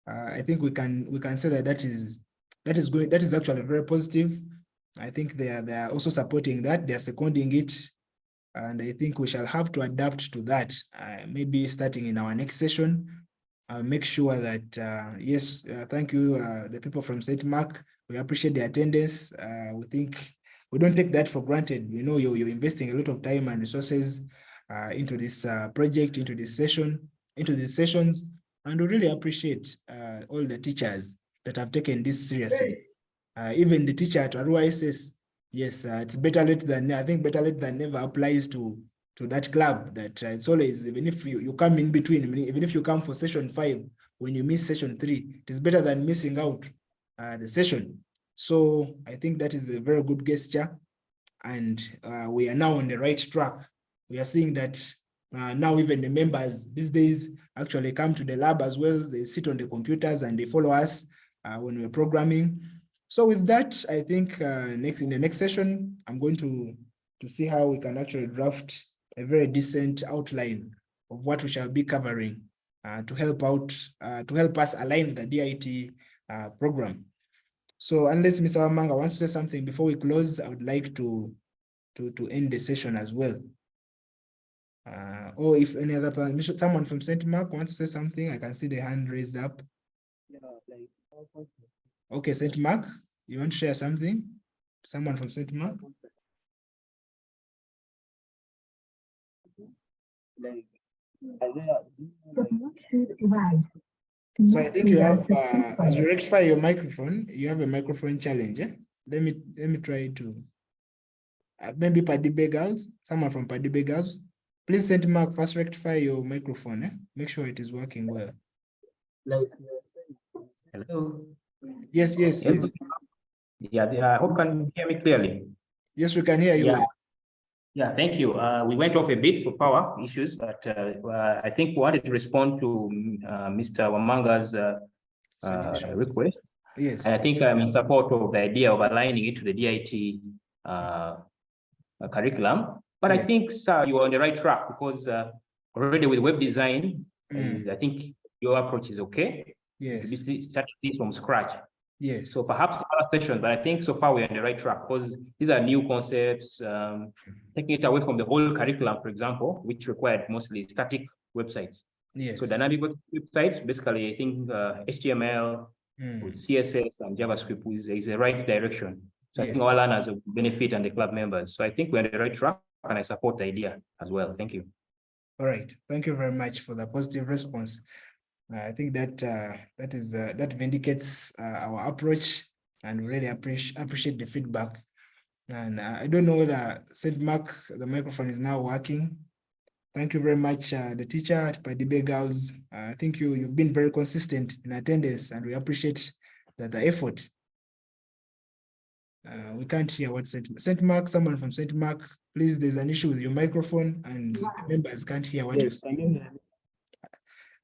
I think we can say that that is actually very positive. I think they are also supporting that. They are seconding it, and I think we shall have to adapt to that. Maybe starting in our next session, make sure that yes, thank you, the people from St. Mark. We appreciate the attendance. We think we don't take that for granted. You know, you're investing a lot of time and resources into this project, into this session, into these sessions. And we really appreciate all the teachers that have taken this seriously. Even the teacher at Arua ISS, yes, it's better late than, I think better late than never applies to that club, that it's always, even if you come in between, even if you come for session 5, when you miss session 3, it is better than missing out the session. So I think that is a very good gesture. And we are now on the right track. We are seeing that now even the members these days actually come to the lab as well. They sit on the computers and they follow us when we're programming. So with that, I think in the next session, I'm going to see how we can actually draft a very decent outline of what we shall be covering to help us align the DIT program. So unless Mr. Wamanga wants to say something before we close, I would like to end the session as well. Or if any other person, someone from St. Mark wants to say something, I can see the hand raised up. Okay, St. Mark, you want to share something? Someone from St. Mark? So I think you have, as you rectify your microphone, you have a microphone challenge. Eh? Let me try to, maybe Padibe Girls, someone from Padibe Girls. Please, St. Mark, first rectify your microphone. Eh? Make sure it is working well. Hello. Yes. Yeah, I hope you can hear me clearly. Yes, we can hear you well. Yeah, thank you. We went off a bit for power issues, but I think we wanted to respond to Mr. Wamanga's request. Yes. And I think I'm in support of the idea of aligning it to the DIT curriculum. But Yeah. I think, sir, you are on the right track because already with web design, I think your approach is okay. Yes. To start this from scratch. Yes. So perhaps another session, but I think so far we're on the right track because these are new concepts, taking it away from the whole curriculum, for example, which required mostly static websites. Yes. So dynamic websites, basically, I think HTML with CSS and JavaScript is the right direction. So I think all learners will benefit and the club members. So I think we're on the right track and I support the idea as well. Thank you. All right. Thank you very much for the positive response. I think that that vindicates our approach, and really appreciate the feedback. And I don't know whether St. Mark, the microphone is now working. Thank you very much, the teacher at Padibe Girls. I think you've been very consistent in attendance, and we appreciate the effort. We can't hear what St. Mark, someone from St. Mark, please, there's an issue with your microphone and the members can't hear what you're saying.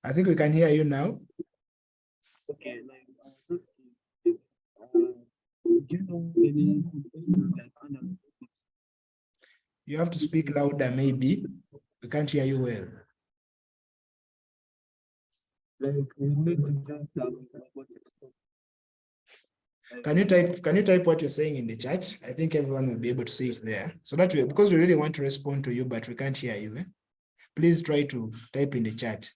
I think we can hear you now. Okay, do you know any You have to speak louder, maybe. We can't hear you well. like we need to join some Can you type what you're saying in the chat? I think everyone will be able to see it there. So that way, because we really want to respond to you, but we can't hear you. Eh? Please try to type in the chat.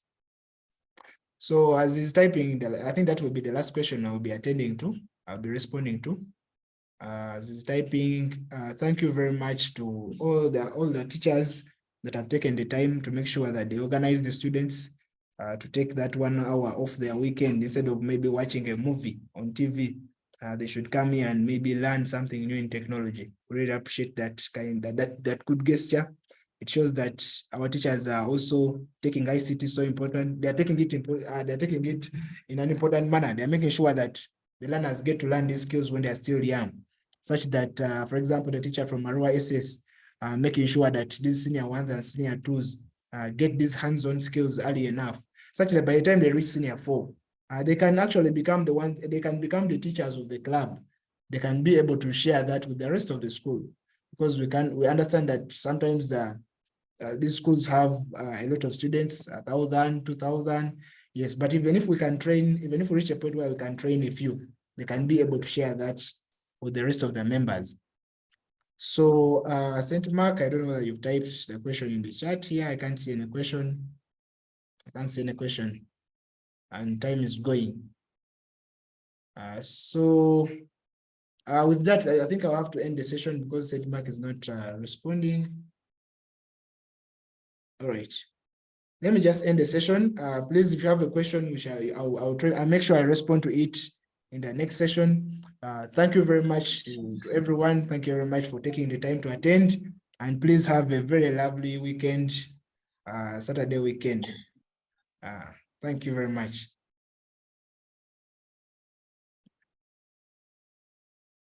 So as he's typing, I think that will be the last question I will be attending to. I'll be responding to. This is typing. Thank you very much to all the teachers that have taken the time to make sure that they organize the students to take that 1 hour off their weekend instead of maybe watching a movie on TV. They should come here and maybe learn something new in technology. Really appreciate that good gesture. It shows that our teachers are also taking ICT so important. They're taking it in an important manner. They're making sure that the learners get to learn these skills when they're still young, such that, for example, the teacher from Marua SS, making sure that these senior ones and senior twos get these hands-on skills early enough, such that by the time they reach senior 4, they can actually become the teachers of the club. They can be able to share that with the rest of the school, because we understand that sometimes these schools have a lot of students, 1,000, 2,000. Yes, but even if we reach a point where we can train a few, they can be able to share that with the rest of the members. So, St. Mark, I don't know whether you've typed the question in the chat here. I can't see any question. And time is going. With that, I think I'll have to end the session because St. Mark is not responding. All right. Let me just end the session. Please, if you have a question, I'll make sure I respond to it in the next session. Thank you very much to everyone. Thank you very much for taking the time to attend. And please have a very lovely weekend, Saturday weekend. Thank you very much.